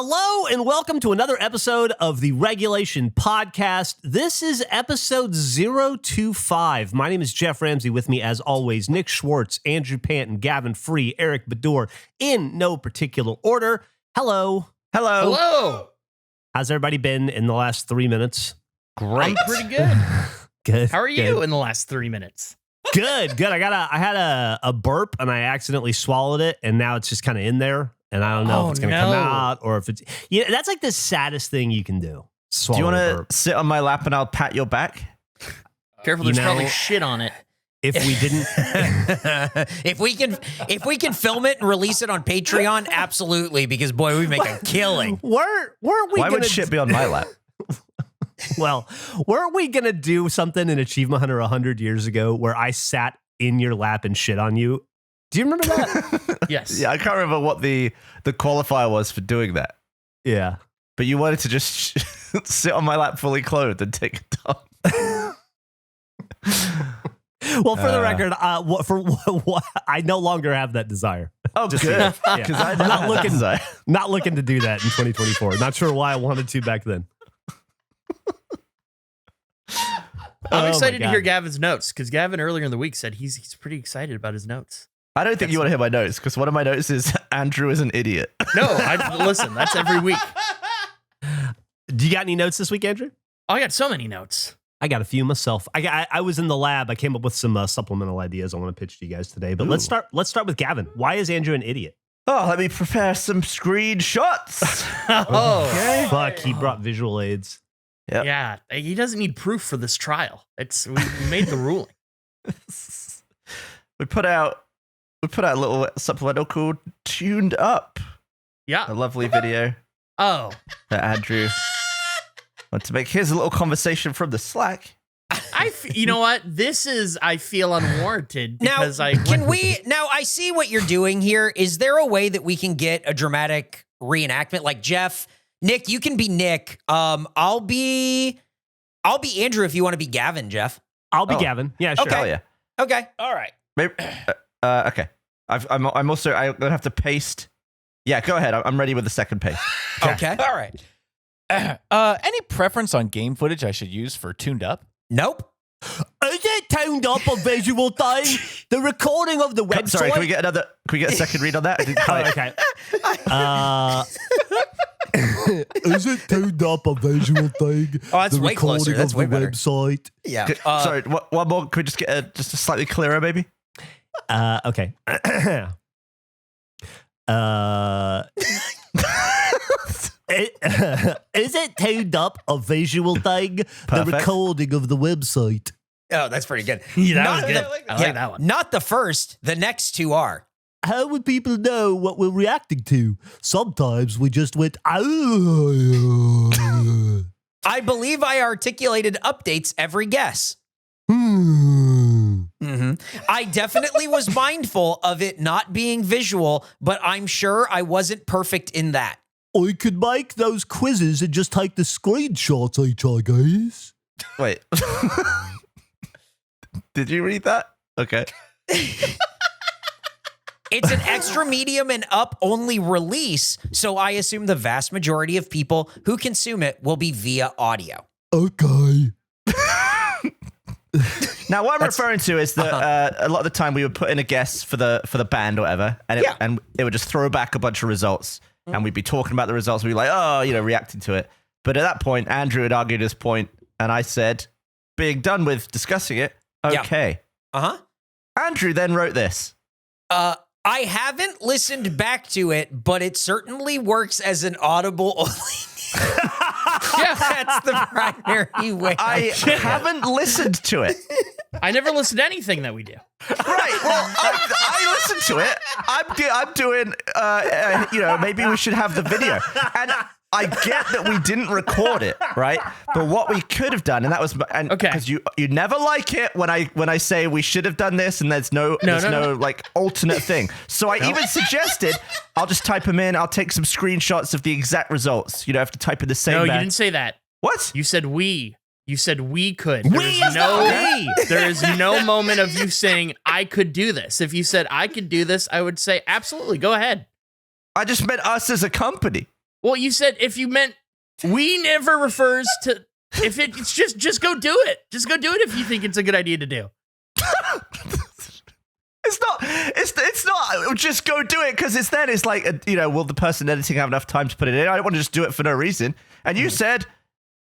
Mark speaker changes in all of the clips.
Speaker 1: Hello and welcome to another episode of the Regulation Podcast. This is episode 025. My name is Geoff Ramsey. With me, as always, Nick Schwartz, Andrew Panton, Gavin Free, Eric Bador, in no particular order. Hello.
Speaker 2: Hello.
Speaker 3: Hello.
Speaker 1: How's everybody been in the last 3 minutes?
Speaker 3: Great. I'm pretty good.
Speaker 1: Good.
Speaker 3: How are you in the last 3 minutes?
Speaker 1: Good. I had a burp and I accidentally swallowed it, and now it's just kind of in there. And I don't know if it's going to come out or if it's... Yeah, that's like the saddest thing you can do.
Speaker 2: Do you want to sit on my lap and I'll pat your back?
Speaker 3: Careful, there's probably shit on it.
Speaker 1: If we didn't...
Speaker 4: if we can film it and release it on Patreon, absolutely, because boy, we make a killing.
Speaker 1: Weren't we
Speaker 2: Why would shit be on my lap?
Speaker 1: Well, weren't we going to do something in Achievement Hunter 100 years ago where I sat in your lap and shit on you? Do you remember that?
Speaker 3: Yes.
Speaker 2: Yeah, I can't remember what the qualifier was for doing that.
Speaker 1: Yeah.
Speaker 2: But you wanted to just sit on my lap fully clothed and take it off.
Speaker 1: Well, for the record, I no longer have that desire.
Speaker 2: Oh, just good. Because
Speaker 1: I'm not looking to do that in 2024. Not sure why I wanted to back then.
Speaker 3: I'm excited to hear Gavin's notes, because Gavin earlier in the week said he's pretty excited about his notes.
Speaker 2: I don't think you want to hear my notes, because one of my notes is Andrew is an idiot.
Speaker 3: No, listen, that's every week.
Speaker 1: Do you got any notes this week, Andrew?
Speaker 3: Oh, I got so many notes.
Speaker 1: I got a few myself. I was in the lab. I came up with some supplemental ideas I want to pitch to you guys today. But let's start with Gavin. Why is Andrew an idiot?
Speaker 2: Oh, let me prepare some screenshots.
Speaker 1: Okay. Fuck, he brought visual aids.
Speaker 2: Yep.
Speaker 3: Yeah, he doesn't need proof for this trial. We made the ruling.
Speaker 2: We put out a little supplemental called Tuned Up.
Speaker 3: Yeah.
Speaker 2: A lovely video.
Speaker 3: Oh.
Speaker 2: That Andrew wanted to make his little conversation from the Slack.
Speaker 3: You know what? I feel unwarranted because
Speaker 4: now, I see what you're doing here. Is there a way that we can get a dramatic reenactment? Like Geoff, Nick, you can be Nick. I'll be Andrew if you want to be Gavin, Geoff.
Speaker 1: I'll be Gavin. Yeah, sure.
Speaker 4: Okay.
Speaker 2: Oh, yeah.
Speaker 4: Okay. All right.
Speaker 2: Maybe, okay. I'm gonna have to paste. Yeah, go ahead. I'm ready with the second paste.
Speaker 4: Okay. All right.
Speaker 5: Any preference on game footage I should use for Tuned Up?
Speaker 4: Nope.
Speaker 1: Is it tuned up a visual thing? The recording of the website.
Speaker 2: Sorry, can we get a second read on that? I didn't quite.
Speaker 1: Okay. Is it tuned up a visual thing?
Speaker 4: Oh, that's way closer. That's way better.
Speaker 1: Website.
Speaker 4: Yeah.
Speaker 2: Sorry, one more. Could we just get a slightly clearer, maybe?
Speaker 1: Okay. Is it tuned up a visual thing?
Speaker 2: Perfect.
Speaker 1: The recording of the website.
Speaker 4: Oh, that's pretty good.
Speaker 3: Yeah, that was good. I like
Speaker 4: Yeah,
Speaker 3: that one.
Speaker 4: Not the first. The next two are.
Speaker 1: How would people know what we're reacting to? Sometimes we just went, oh.
Speaker 4: I believe I articulated updates every guess. Mm-hmm. I definitely was mindful of it not being visual, but I'm sure I wasn't perfect in that.
Speaker 1: I could make those quizzes and just take the screenshots each, I guess.
Speaker 2: Wait. Did you read that? Okay.
Speaker 4: It's an extra medium and up only release, so I assume the vast majority of people who consume it will be via audio.
Speaker 1: Okay.
Speaker 2: Now, what I'm referring to is that a lot of the time we would put in a guess for the band or whatever, and it would just throw back a bunch of results, and we'd be talking about the results. We'd be like, reacting to it. But at that point, Andrew had argued his point, and I said, being done with discussing it, okay.
Speaker 4: Yeah.
Speaker 2: Andrew then wrote this.
Speaker 4: I haven't listened back to it, but it certainly works as an audible only. Yeah, that's the primary way.
Speaker 2: I haven't listened to it.
Speaker 3: I never listen to anything that we do.
Speaker 2: Right. Well, I listened to it. I'm doing, maybe we should have the video. And I get that we didn't record it, right? But what we could have done, and that was, because you never like it when I say we should have done this, and there's no like alternate thing. So I even suggested I'll just type them in. I'll take some screenshots of the exact results. You don't have to type in the same.
Speaker 3: No, you didn't say that.
Speaker 2: What?
Speaker 3: You said we. You said we could.
Speaker 4: There
Speaker 3: is no moment of you saying I could do this. If you said I could do this, I would say absolutely. Go ahead.
Speaker 2: I just meant us as a company.
Speaker 3: Well, you said if you meant we never refers to if it's just go do it. Just go do it if you think it's a good idea to do.
Speaker 2: It's not just go do it because it's like, will the person editing have enough time to put it in? I don't want to just do it for no reason. And you said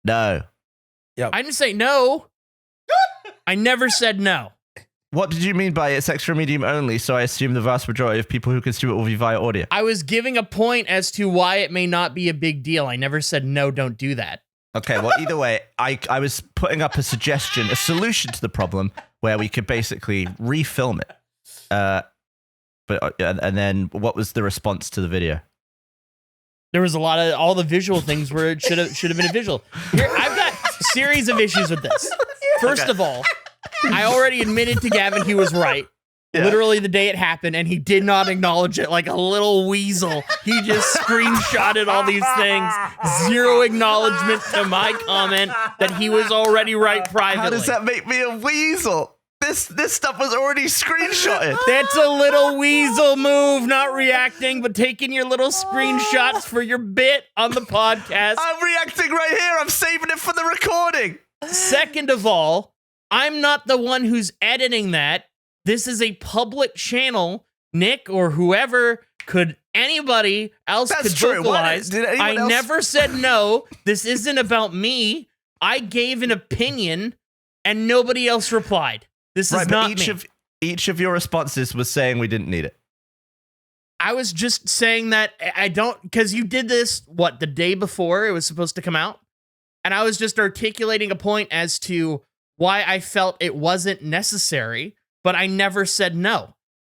Speaker 2: no.
Speaker 4: Yep.
Speaker 3: I didn't say no. I never said no.
Speaker 2: What did you mean by it's extra medium only? So I assume the vast majority of people who consume it will be via audio.
Speaker 3: I was giving a point as to why it may not be a big deal. I never said no, don't do that.
Speaker 2: Okay, well, either way, I was putting up a suggestion, a solution to the problem where we could basically refilm it. And then what was the response to the video?
Speaker 3: There was a lot of all the visual things where it should have been a visual. Here, I've got a series of issues with this. First of all, I already admitted to Gavin he was right. Yeah. Literally the day it happened, and he did not acknowledge it like a little weasel. He just screenshotted all these things. Zero acknowledgement to my comment that he was already right privately.
Speaker 2: How does that make me a weasel? This stuff was already screenshotted.
Speaker 3: That's a little weasel move, not reacting, but taking your little screenshots for your bit on the podcast.
Speaker 2: I'm reacting right here. I'm saving it for the recording.
Speaker 3: Second of all, I'm not the one who's editing that. This is a public channel. Nick or whoever anybody else could vocalize. I never said no. This isn't about me. I gave an opinion and nobody else replied. This is not me.
Speaker 2: Each of your responses was saying we didn't need it.
Speaker 3: I was just saying that I don't, because you did this, the day before it was supposed to come out? And I was just articulating a point as to why I felt it wasn't necessary, but I never said no.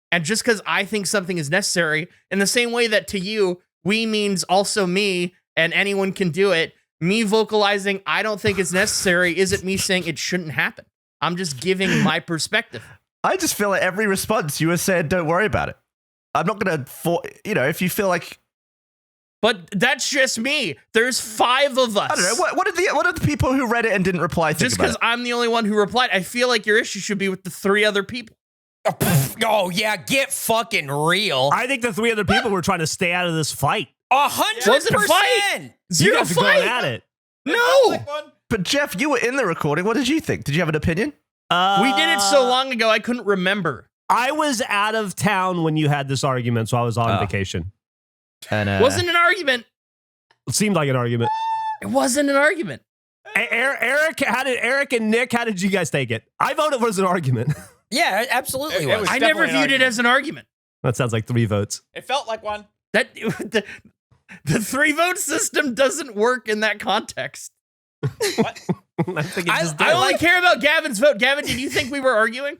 Speaker 3: And just because I think something is necessary, in the same way that to you, we means also me and anyone can do it, me vocalizing I don't think it's necessary isn't me saying it shouldn't happen. I'm just giving my perspective.
Speaker 2: I just feel like every response you were saying, don't worry about it. I'm not going to, if you feel like.
Speaker 3: But that's just me. There's 5 of us.
Speaker 2: I don't know. What did the people who read it and didn't reply think
Speaker 3: just because I'm the only one who replied, I feel like your issue should be with the 3 other people.
Speaker 4: Oh, yeah. Get fucking real.
Speaker 1: I think the 3 other people were trying to stay out of this fight.
Speaker 4: 100%.
Speaker 3: Wasn't a fight.
Speaker 1: You guys are going at it.
Speaker 3: No.
Speaker 2: But Geoff, you were in the recording. What did you think? Did you have an opinion?
Speaker 3: We did it so long ago, I couldn't remember.
Speaker 1: I was out of town when you had this argument, so I was on vacation.
Speaker 2: And
Speaker 3: wasn't an argument.
Speaker 1: It seemed like an argument.
Speaker 3: It wasn't an argument.
Speaker 1: Eric and Nick, how did you guys take it? I voted it was an argument.
Speaker 4: Yeah, absolutely was.
Speaker 3: I never viewed it as an argument.
Speaker 1: That sounds like 3 votes.
Speaker 5: It felt like one.
Speaker 3: That the 3-vote system doesn't work in that context.
Speaker 5: What?
Speaker 3: I only care about Gavin's vote. Gavin, did you think we were arguing?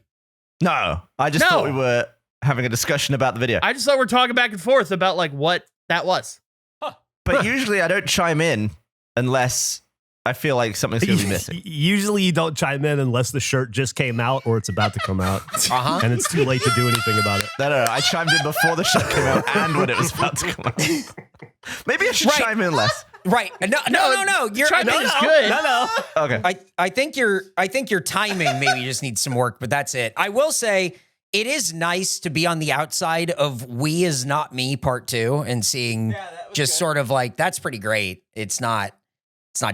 Speaker 2: No, I just thought we were having a discussion about the video.
Speaker 3: I just thought we were talking back and forth about what that was.
Speaker 5: Huh.
Speaker 2: But usually I don't chime in unless I feel like something's going to be missing.
Speaker 1: Usually you don't chime in unless the shirt just came out or it's about to come out. And it's too late to do anything about it.
Speaker 2: No, I chimed in before the shirt came out and when it was about to come out. Maybe I should chime in less.
Speaker 4: Right. No.
Speaker 3: Chiming is good.
Speaker 1: No.
Speaker 2: Okay.
Speaker 4: I think your timing maybe just needs some work, but that's it. I will say it is nice to be on the outside of We Is Not Me Part 2 and seeing just sort of like, that's pretty great. It's not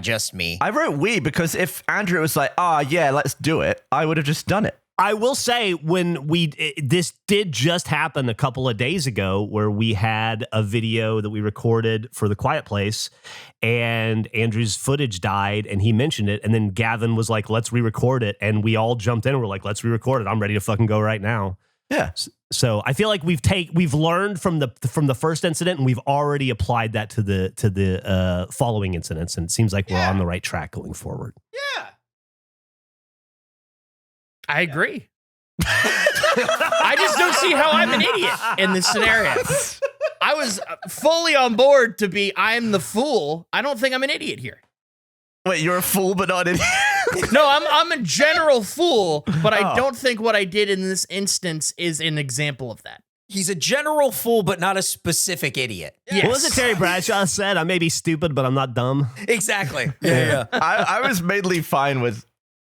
Speaker 4: just me.
Speaker 2: I wrote we because if Andrew was like, yeah, let's do it, I would have just done it.
Speaker 1: I will say this did just happen a couple of days ago where we had a video that we recorded for The Quiet Place and Andrew's footage died and he mentioned it. And then Gavin was like, let's re-record it. And we all jumped in and we're like, let's re-record it. I'm ready to fucking go right now.
Speaker 2: Yeah.
Speaker 1: So I feel like we've learned from the first incident and we've already applied that to the following incidents. And it seems like we're on the right track going forward.
Speaker 5: Yeah.
Speaker 3: I agree. I just don't see how I'm an idiot in this scenario. I was fully on board to be I'm the fool. I don't think I'm an idiot here.
Speaker 2: Wait, you're a fool but not an idiot?
Speaker 3: No, I'm a general fool, but I don't think what I did in this instance is an example of that.
Speaker 4: He's a general fool, but not a specific idiot.
Speaker 3: Yes.
Speaker 1: What was it Terry Bradshaw said? I may be stupid, but I'm not dumb.
Speaker 4: Exactly. Yeah.
Speaker 2: I was mainly fine with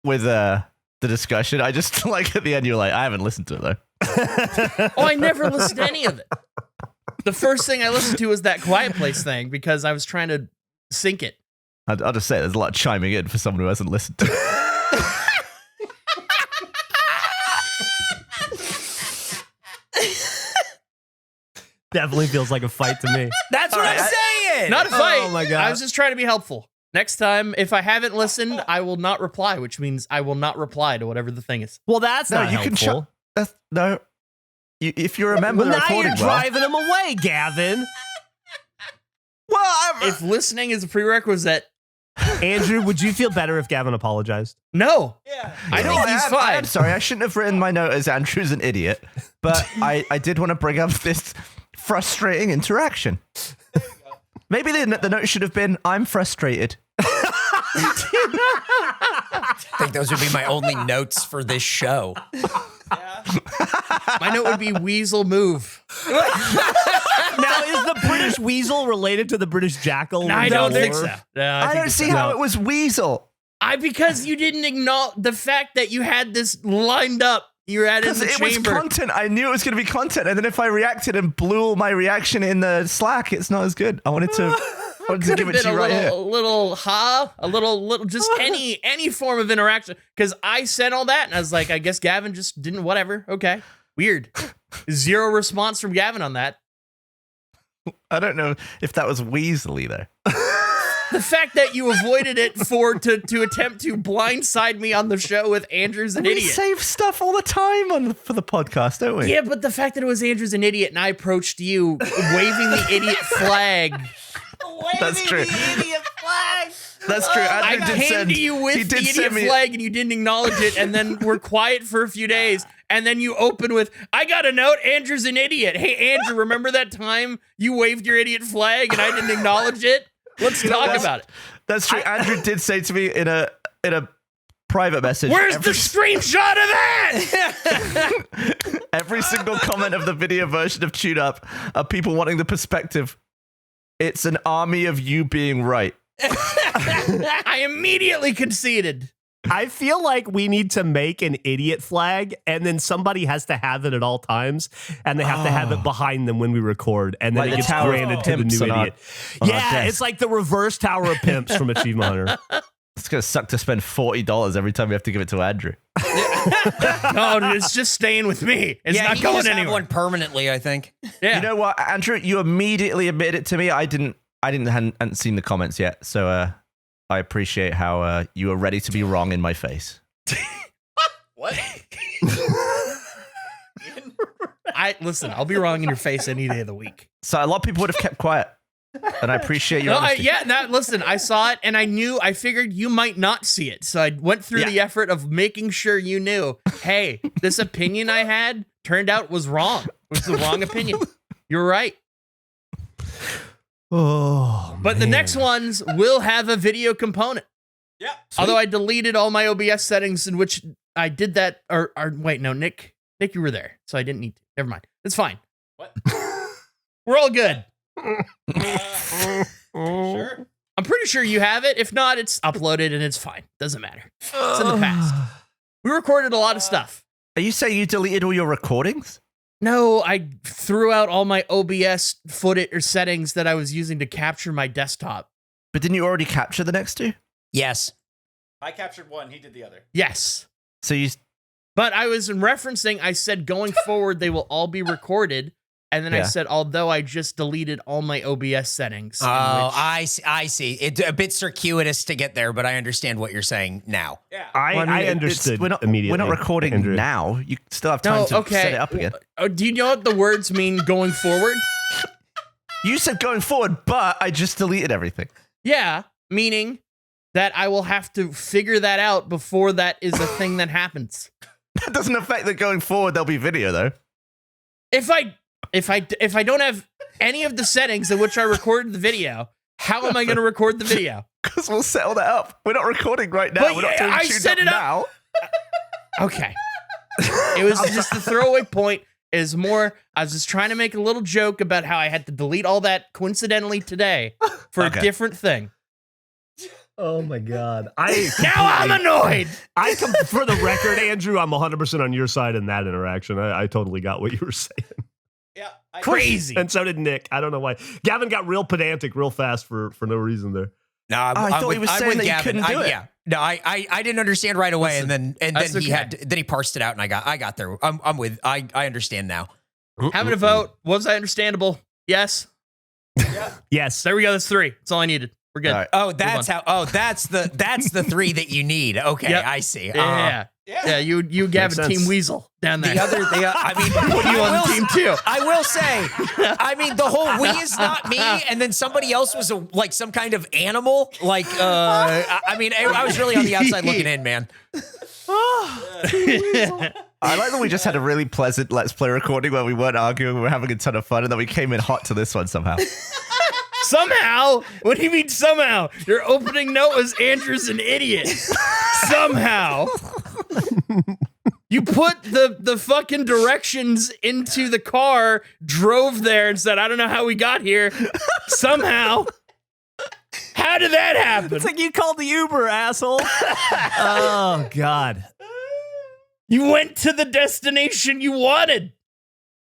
Speaker 2: the discussion. I just like at the end, you're like, I haven't listened to it though.
Speaker 3: Oh, I never listened to any of it. The first thing I listened to was that Quiet Place thing because I was trying to sync it.
Speaker 2: I'll just say there's a lot of chiming in for someone who hasn't listened to it.
Speaker 1: Definitely feels like a fight to me.
Speaker 4: That's what I'm saying.
Speaker 3: Not a fight.
Speaker 1: Oh my God.
Speaker 3: I was just trying to be helpful. Next time, if I haven't listened, I will not reply, which means I will not reply to whatever the thing is.
Speaker 1: Well, that's
Speaker 2: No,
Speaker 1: not
Speaker 2: you
Speaker 1: helpful.
Speaker 2: can shut. No. If you remember
Speaker 1: Well,
Speaker 2: the
Speaker 1: now
Speaker 2: recording
Speaker 1: you're
Speaker 2: well.
Speaker 1: driving him away, Gavin.
Speaker 2: Well,
Speaker 3: If listening is a prerequisite,
Speaker 1: Andrew, would you feel better if Gavin apologized?
Speaker 3: no.
Speaker 5: Yeah.
Speaker 3: I think he's fine.
Speaker 2: I'm sorry. I shouldn't have written my note as Andrew's an idiot, but I did want to bring up this frustrating interaction. Maybe the note should have been, I'm frustrated.
Speaker 4: I think those would be my only notes for this show.
Speaker 3: My note would be Weasel move.
Speaker 1: Now, is the British Weasel related to the British Jackal?
Speaker 3: No, I don't think
Speaker 1: Or-
Speaker 3: so. No,
Speaker 2: I
Speaker 3: think
Speaker 2: don't
Speaker 3: it's
Speaker 2: see
Speaker 3: not.
Speaker 2: how it was Weasel.
Speaker 3: Because you didn't acknowledge the fact that you had this lined up. You had it in
Speaker 2: Because
Speaker 3: the
Speaker 2: it was
Speaker 3: chamber.
Speaker 2: content. I knew it was going to be content. And then if I reacted and blew all my reaction in the Slack, it's not as good. I wanted to give it to you right here.
Speaker 3: a little, just any form of interaction. Because I said all that, and I was like, I guess Gavin just didn't. Whatever. Okay, weird. Zero response from Gavin on that.
Speaker 2: I don't know if that was Weasley, though.
Speaker 3: The fact that you avoided it to attempt to blindside me on the show with Andrew's an
Speaker 2: We
Speaker 3: idiot.
Speaker 2: save stuff all the time for the podcast, don't we?
Speaker 3: Yeah, but the fact that it was Andrew's an idiot, and I approached you waving the idiot flag.
Speaker 2: That's true.
Speaker 1: Idiot flag.
Speaker 2: That's true.
Speaker 3: I
Speaker 2: Andrew did
Speaker 3: came
Speaker 2: send,
Speaker 3: to you
Speaker 2: he
Speaker 3: with the
Speaker 2: did
Speaker 3: idiot
Speaker 2: send me.
Speaker 3: flag and you didn't acknowledge it, and then we're quiet for a few days, and then you open with, I got a note, Andrew's an idiot. Hey, Andrew, remember that time you waved your idiot flag and I didn't acknowledge it? Let's talk about it.
Speaker 2: That's true. Andrew did say to me in a private message.
Speaker 3: Where's the screenshot of that?
Speaker 2: Every single comment of the video version of Tune Up are people wanting the perspective. It's an army of you being right.
Speaker 3: I immediately conceded.
Speaker 1: I feel like we need to make an idiot flag, and then somebody has to have it at all times, and they have to have it behind them when we record, and then
Speaker 2: Like
Speaker 1: it
Speaker 2: the
Speaker 1: gets
Speaker 2: Tower of
Speaker 1: granted to the
Speaker 2: Pimps
Speaker 1: new
Speaker 2: on our-
Speaker 1: idiot.
Speaker 2: on our
Speaker 1: Yeah,
Speaker 2: desk.
Speaker 1: it's like the reverse Tower of Pimps from Achievement Hunter.
Speaker 2: It's going to suck to spend $40 every time we have to give it to Andrew.
Speaker 3: No, it's just staying with me. It's
Speaker 4: yeah,
Speaker 3: not
Speaker 4: you
Speaker 3: going
Speaker 4: just have
Speaker 3: anywhere.
Speaker 4: one permanently, I think.
Speaker 3: Yeah.
Speaker 2: You know what, Andrew? You immediately admitted it to me. I hadn't seen the comments yet, so I appreciate how you were ready to be wrong in my face.
Speaker 5: What?
Speaker 3: Listen, I'll be wrong in your face any day of the week.
Speaker 2: So a lot of people would have kept quiet, and I appreciate your honesty.
Speaker 3: Listen, I saw it and I figured you might not see it. So I went through the effort of making sure you knew, hey, this opinion I had turned out was wrong. It was the wrong opinion. You're right.
Speaker 1: Oh,
Speaker 3: But the next ones will have a video component.
Speaker 5: Yeah.
Speaker 3: Although I deleted all my OBS settings in which I did that, or wait, no, Nick, you were there, so I didn't need to. Never mind. It's fine.
Speaker 5: What?
Speaker 3: We're all good.
Speaker 5: Sure.
Speaker 3: I'm pretty sure you have it. If not, it's uploaded and it's fine. Doesn't matter. It's in the past. We recorded a lot of stuff.
Speaker 2: Are you saying you deleted all your recordings?
Speaker 3: No, I threw out all my OBS footage or settings that I was using to capture my desktop.
Speaker 2: But didn't you already capture the next two?
Speaker 4: Yes.
Speaker 5: I captured one, he did the other.
Speaker 3: Yes.
Speaker 2: So you...
Speaker 3: But I was referencing, I said going forward, they will all be recorded. And then I
Speaker 2: Yeah.
Speaker 3: said, although I just deleted all my OBS settings.
Speaker 4: Oh, I see. It's a bit circuitous to get there, but I understand what you're saying now.
Speaker 5: Yeah.
Speaker 1: I understood
Speaker 2: We're not
Speaker 1: immediately.
Speaker 2: recording
Speaker 1: Andrew.
Speaker 2: now. You still have time to set it up again.
Speaker 3: Do you know what the words mean going forward?
Speaker 2: You said going forward, but I just deleted everything.
Speaker 3: Yeah, meaning that I will have to figure that out before that is a thing that happens.
Speaker 2: That doesn't affect that going forward there'll be video, though.
Speaker 3: If I don't have any of the settings in which I recorded the video, how am I going to record the video?
Speaker 2: Because we'll settle that up. We're not recording right now.
Speaker 3: But
Speaker 2: We're not
Speaker 3: yeah,
Speaker 2: doing
Speaker 3: I
Speaker 2: tuned
Speaker 3: set
Speaker 2: up
Speaker 3: it up.
Speaker 2: now.
Speaker 3: Okay. It was just a throwaway point. I was just trying to make a little joke about how I had to delete all that coincidentally today for
Speaker 2: Okay.
Speaker 3: a different thing.
Speaker 1: Oh my God.
Speaker 3: Now I'm annoyed.
Speaker 1: For the record, Andrew, I'm 100% on your side in that interaction. I totally got what you were saying.
Speaker 3: Yeah. Crazy.
Speaker 1: And so did Nick. I don't know why. Gavin got real pedantic real fast for no reason there.
Speaker 4: No,
Speaker 2: I thought he was saying that you couldn't do it.
Speaker 4: Yeah. No, I didn't understand right away, and then
Speaker 3: that's
Speaker 4: he
Speaker 3: okay.
Speaker 4: then he parsed it out, and I got there. I understand now.
Speaker 3: Having a vote. Was I understandable? Yes.
Speaker 1: Yes.
Speaker 3: There we go. That's 3. That's all I needed. We're good.
Speaker 2: All right.
Speaker 4: Oh, that's the 3 that you need. Okay,
Speaker 3: Yep.
Speaker 4: I see.
Speaker 3: Yeah. You Gavin,
Speaker 1: sense.
Speaker 3: Team Weasel down there.
Speaker 4: I mean,
Speaker 3: Put you on the team too.
Speaker 4: I will say, I mean, the whole we is not me, and then somebody else was like some kind of animal. Like, I mean, I was really on the outside looking in, man.
Speaker 2: I like that we just had a really pleasant Let's Play recording where we weren't arguing, we were having a ton of fun, and then we came in hot to this one somehow.
Speaker 3: Somehow? What do you mean somehow? Your opening note was Andrew's an idiot. Somehow. You put the fucking directions into the car, drove there, and said, I don't know how we got here. Somehow. How did that happen?
Speaker 1: It's like you called the Uber, asshole. Oh, God.
Speaker 3: You went to the destination you wanted.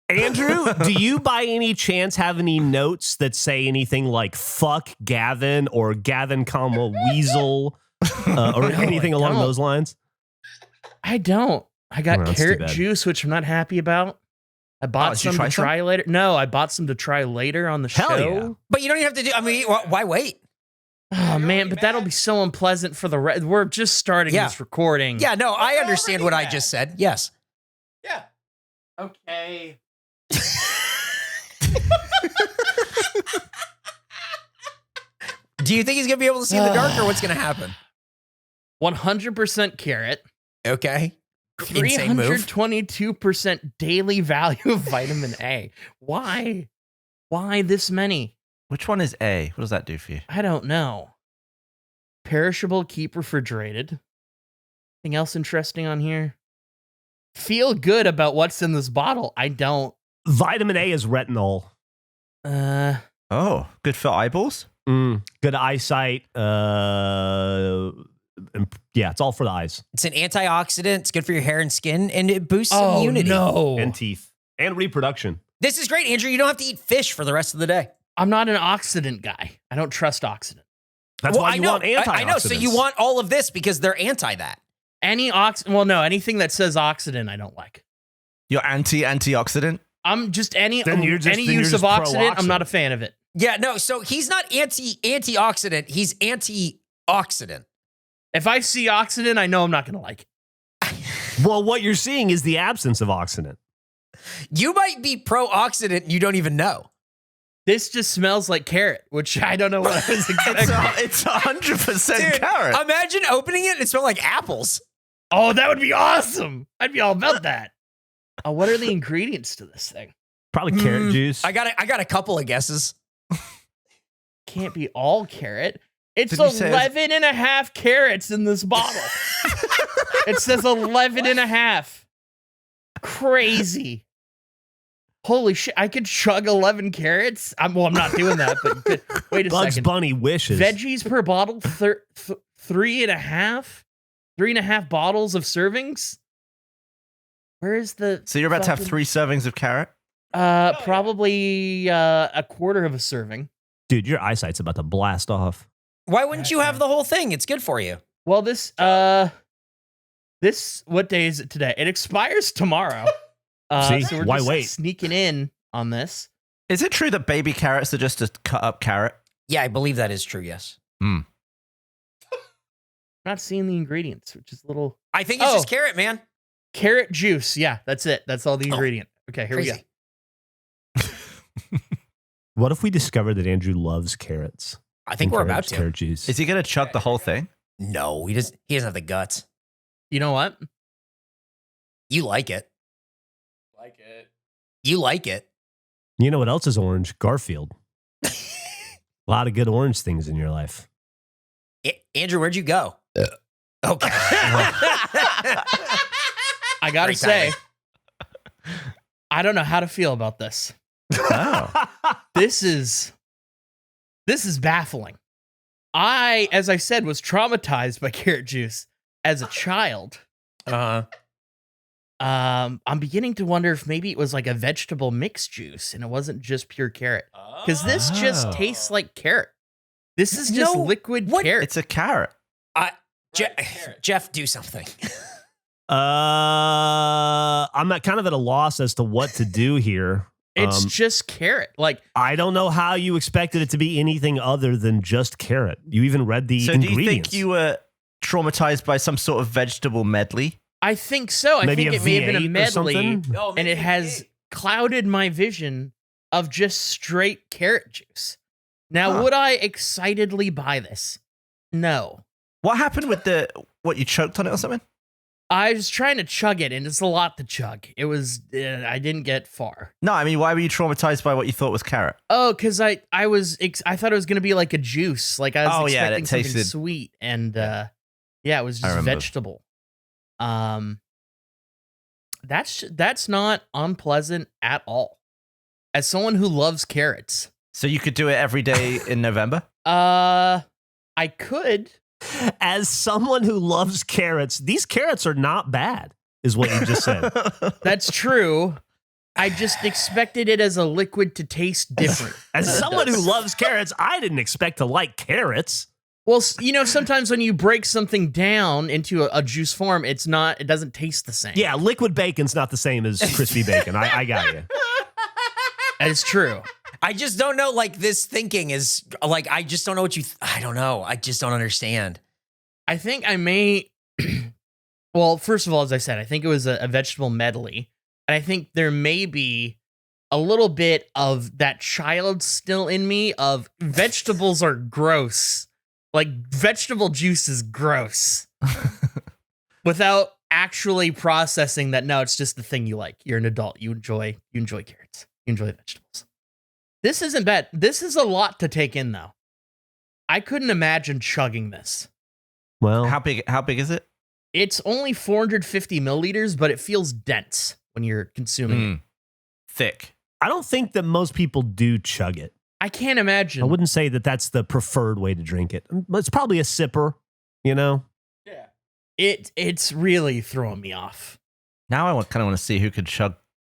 Speaker 1: Andrew, do you by any chance have any notes that say anything like fuck Gavin or Gavin, Weasel or anything along those lines?
Speaker 3: I don't. I got
Speaker 1: Oh, that's too
Speaker 3: carrot
Speaker 1: bad.
Speaker 3: juice, which I'm not happy about. I bought
Speaker 2: did you
Speaker 3: some
Speaker 2: try
Speaker 3: to try later. No, I bought some to try later on the
Speaker 1: Hell
Speaker 3: show.
Speaker 1: yeah.
Speaker 4: But you don't even have to do. I mean, why wait?
Speaker 3: Oh man, but that'll be so unpleasant for the we're just starting
Speaker 4: Yeah.
Speaker 3: this recording.
Speaker 4: Yeah, no, I understand what I just said. Yes.
Speaker 3: Yeah. Okay.
Speaker 4: Do you think he's gonna be able to see in the dark, or what's gonna happen?
Speaker 3: 100% carrot.
Speaker 4: Okay. Insane move.
Speaker 3: 322% daily value of vitamin A. Why? Why this many?
Speaker 2: Which one is A? What does that do for you?
Speaker 3: I don't know. Perishable, keep refrigerated. Anything else interesting on here? Feel good about what's in this bottle. I don't.
Speaker 1: Vitamin A is retinol.
Speaker 2: Oh, good for eyeballs?
Speaker 1: Good eyesight. Yeah, it's all for the eyes
Speaker 4: It's an antioxidant. It's good for your hair and skin, and it boosts immunity.
Speaker 3: No.
Speaker 1: and teeth and reproduction.
Speaker 4: This is great, Andrew. You don't have to eat fish for the rest of the day.
Speaker 3: I'm not an oxidant guy. I don't trust oxidant.
Speaker 1: That's why you want antioxidants.
Speaker 4: I know. So you want all of this because they're anti that.
Speaker 3: Well, no, anything that says oxidant, I don't like.
Speaker 2: You're antioxidant?
Speaker 3: I'm just any
Speaker 1: Then you're just-
Speaker 3: any
Speaker 1: then you're
Speaker 3: use of
Speaker 1: just
Speaker 3: oxidant, I'm
Speaker 1: pro-oxidant.
Speaker 3: not a fan of it.
Speaker 4: Yeah, no. So he's not antioxidant. He's antioxidant.
Speaker 3: If I see oxidant, I know I'm not going to like it.
Speaker 1: Well, what you're seeing is the absence of oxidant.
Speaker 4: You might be pro-oxidant. And you don't even know.
Speaker 3: This just smells like carrot, which I don't know what I was expecting.
Speaker 2: It's 100%
Speaker 4: Dude,
Speaker 2: carrot.
Speaker 4: imagine opening it and it smelled like apples.
Speaker 3: Oh, that would be awesome. I'd be all about that. What are the ingredients to this thing?
Speaker 1: Probably carrot juice.
Speaker 4: I got a couple of guesses.
Speaker 3: Can't be all carrot. It's
Speaker 2: Did you say
Speaker 3: 11 and a half carrots in this bottle. It says 11 and a half. Crazy. Holy shit. I could chug 11 carrots. I'm not doing that, but you could. Wait a
Speaker 1: Bugs
Speaker 3: second.
Speaker 1: Bunny wishes.
Speaker 3: Veggies per bottle, 3.5? 3.5 bottles of servings? Where is the.
Speaker 2: So you're about to have
Speaker 3: fucking-
Speaker 2: 3 servings of carrot?
Speaker 3: Probably a quarter of a serving.
Speaker 1: Dude, your eyesight's about to blast off.
Speaker 4: Why wouldn't you have the whole thing? It's good for you.
Speaker 3: Well, this, what day is it today? It expires tomorrow.
Speaker 1: See?
Speaker 3: So we're
Speaker 1: Why
Speaker 3: just
Speaker 1: wait?
Speaker 3: sneaking in on this.
Speaker 2: Is it true that baby carrots are just a cut up carrot?
Speaker 4: Yeah, I believe that is true. Yes.
Speaker 3: Not seeing the ingredients, which is a little
Speaker 4: I think it's just carrot, man.
Speaker 3: carrot juice. Yeah, that's it. That's all the ingredient. Okay, here we go.
Speaker 4: Crazy.
Speaker 1: What if we discover that Andrew loves carrots?
Speaker 4: I think we're about to.
Speaker 1: Carrot juice.
Speaker 2: Is he going to chug the whole thing?
Speaker 4: No, he doesn't have the guts.
Speaker 3: You know what?
Speaker 4: You like it. You like it.
Speaker 1: You know what else is orange? Garfield. A lot of good orange things in your life.
Speaker 4: Andrew, where'd you go? Okay.
Speaker 3: I gotta
Speaker 4: Great
Speaker 3: say, I don't know how to feel about this.
Speaker 2: Oh.
Speaker 3: This is baffling. I, as I said, was traumatized by carrot juice as a child. I'm beginning to wonder if maybe it was like a vegetable mixed juice and it wasn't just pure carrot. Because this just tastes like carrot. This is just liquid carrot.
Speaker 2: It's a carrot.
Speaker 4: Geoff, do something.
Speaker 1: I'm kind of at a loss as to what to do here.
Speaker 3: It's just carrot. Like,
Speaker 1: I don't know how you expected it to be anything other than just carrot. You even read the ingredients.
Speaker 2: Do you think you were traumatized by some sort of vegetable medley?
Speaker 3: I think so. I
Speaker 1: Maybe
Speaker 3: think
Speaker 1: a
Speaker 3: it may have been a
Speaker 1: V8 or
Speaker 3: medley,
Speaker 1: something?
Speaker 3: and it has clouded my vision of just straight carrot juice. Now, would I excitedly buy this? No.
Speaker 2: What happened with what you choked on it or something?
Speaker 3: I was trying to chug it, and it's a lot to chug. It was, I didn't get far.
Speaker 2: No, I mean, why were you traumatized by what you thought was carrot?
Speaker 3: Oh, because I thought it was going to be like a juice. Like I was expecting something
Speaker 2: tasted
Speaker 3: sweet, and yeah, it was just vegetable. That's not unpleasant at all. As someone who loves carrots.
Speaker 2: So you could do it every day in November?
Speaker 3: I could.
Speaker 1: As someone who loves carrots, these carrots are not bad, is what you just said.
Speaker 3: That's true. I just expected it as a liquid to taste different.
Speaker 1: As someone who loves carrots, I didn't expect to like carrots.
Speaker 3: Well, you know, sometimes when you break something down into a juice form, it doesn't taste the same.
Speaker 1: Yeah, liquid bacon's not the same as crispy bacon. I got you.
Speaker 3: It's true.
Speaker 4: I just don't know, like, this thinking is, like, I just don't know what I don't know. I just don't understand.
Speaker 3: I think I may, well, first of all, as I said, I think it was a vegetable medley. And I think there may be a little bit of that child still in me of vegetables are gross. Like, vegetable juice is gross. Without actually processing that, no, it's just the thing you like. You're an adult. You enjoy carrots. You enjoy vegetables. This isn't bad. This is a lot to take in, though. I couldn't imagine chugging this.
Speaker 1: Well,
Speaker 2: How big is it?
Speaker 3: It's only 450 milliliters, but it feels dense when you're consuming it.
Speaker 2: Thick.
Speaker 1: I don't think that most people do chug it.
Speaker 3: I can't imagine.
Speaker 1: I wouldn't say that that's the preferred way to drink it. It's probably a sipper, you know?
Speaker 3: Yeah. It's really throwing me off.
Speaker 2: Now I kind of want to see who could chug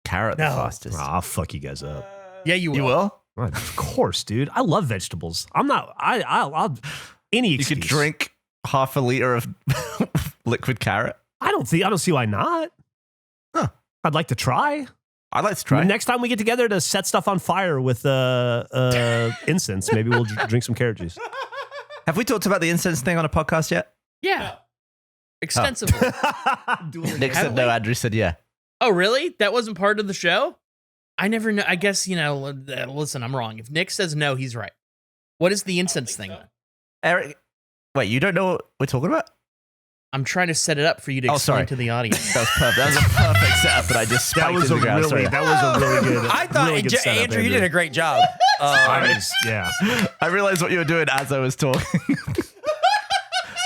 Speaker 2: carrot the fastest.
Speaker 1: Oh, I'll fuck you guys up.
Speaker 3: Yeah, you will.
Speaker 2: You will?
Speaker 1: Of course, dude. I love vegetables. I'll any excuse.
Speaker 2: You could drink half a liter of liquid carrot?
Speaker 1: I don't see why not.
Speaker 2: Huh.
Speaker 1: I'd like to try.
Speaker 2: I'd like to try.
Speaker 1: Next time we get together to set stuff on fire with incense, maybe we'll drink some carrot juice.
Speaker 2: Have we talked about the incense thing on a podcast yet?
Speaker 3: Yeah. Extensively.
Speaker 2: Nick said no, Andrew said yeah.
Speaker 3: Oh, really? That wasn't part of the show? I never know. I guess, listen, I'm wrong. If Nick says no, he's right. What is the incense thing?
Speaker 2: So. Eric, wait, you don't know what we're talking about?
Speaker 3: I'm trying to set it up for you to explain to the audience.
Speaker 2: That was perfect. That was a perfect setup, but I just spiked in the ground.
Speaker 1: That was a really good.
Speaker 4: I thought,
Speaker 1: really good setup,
Speaker 4: Andrew, you did a great job.
Speaker 1: Yeah.
Speaker 2: I realized what you were doing as I was talking.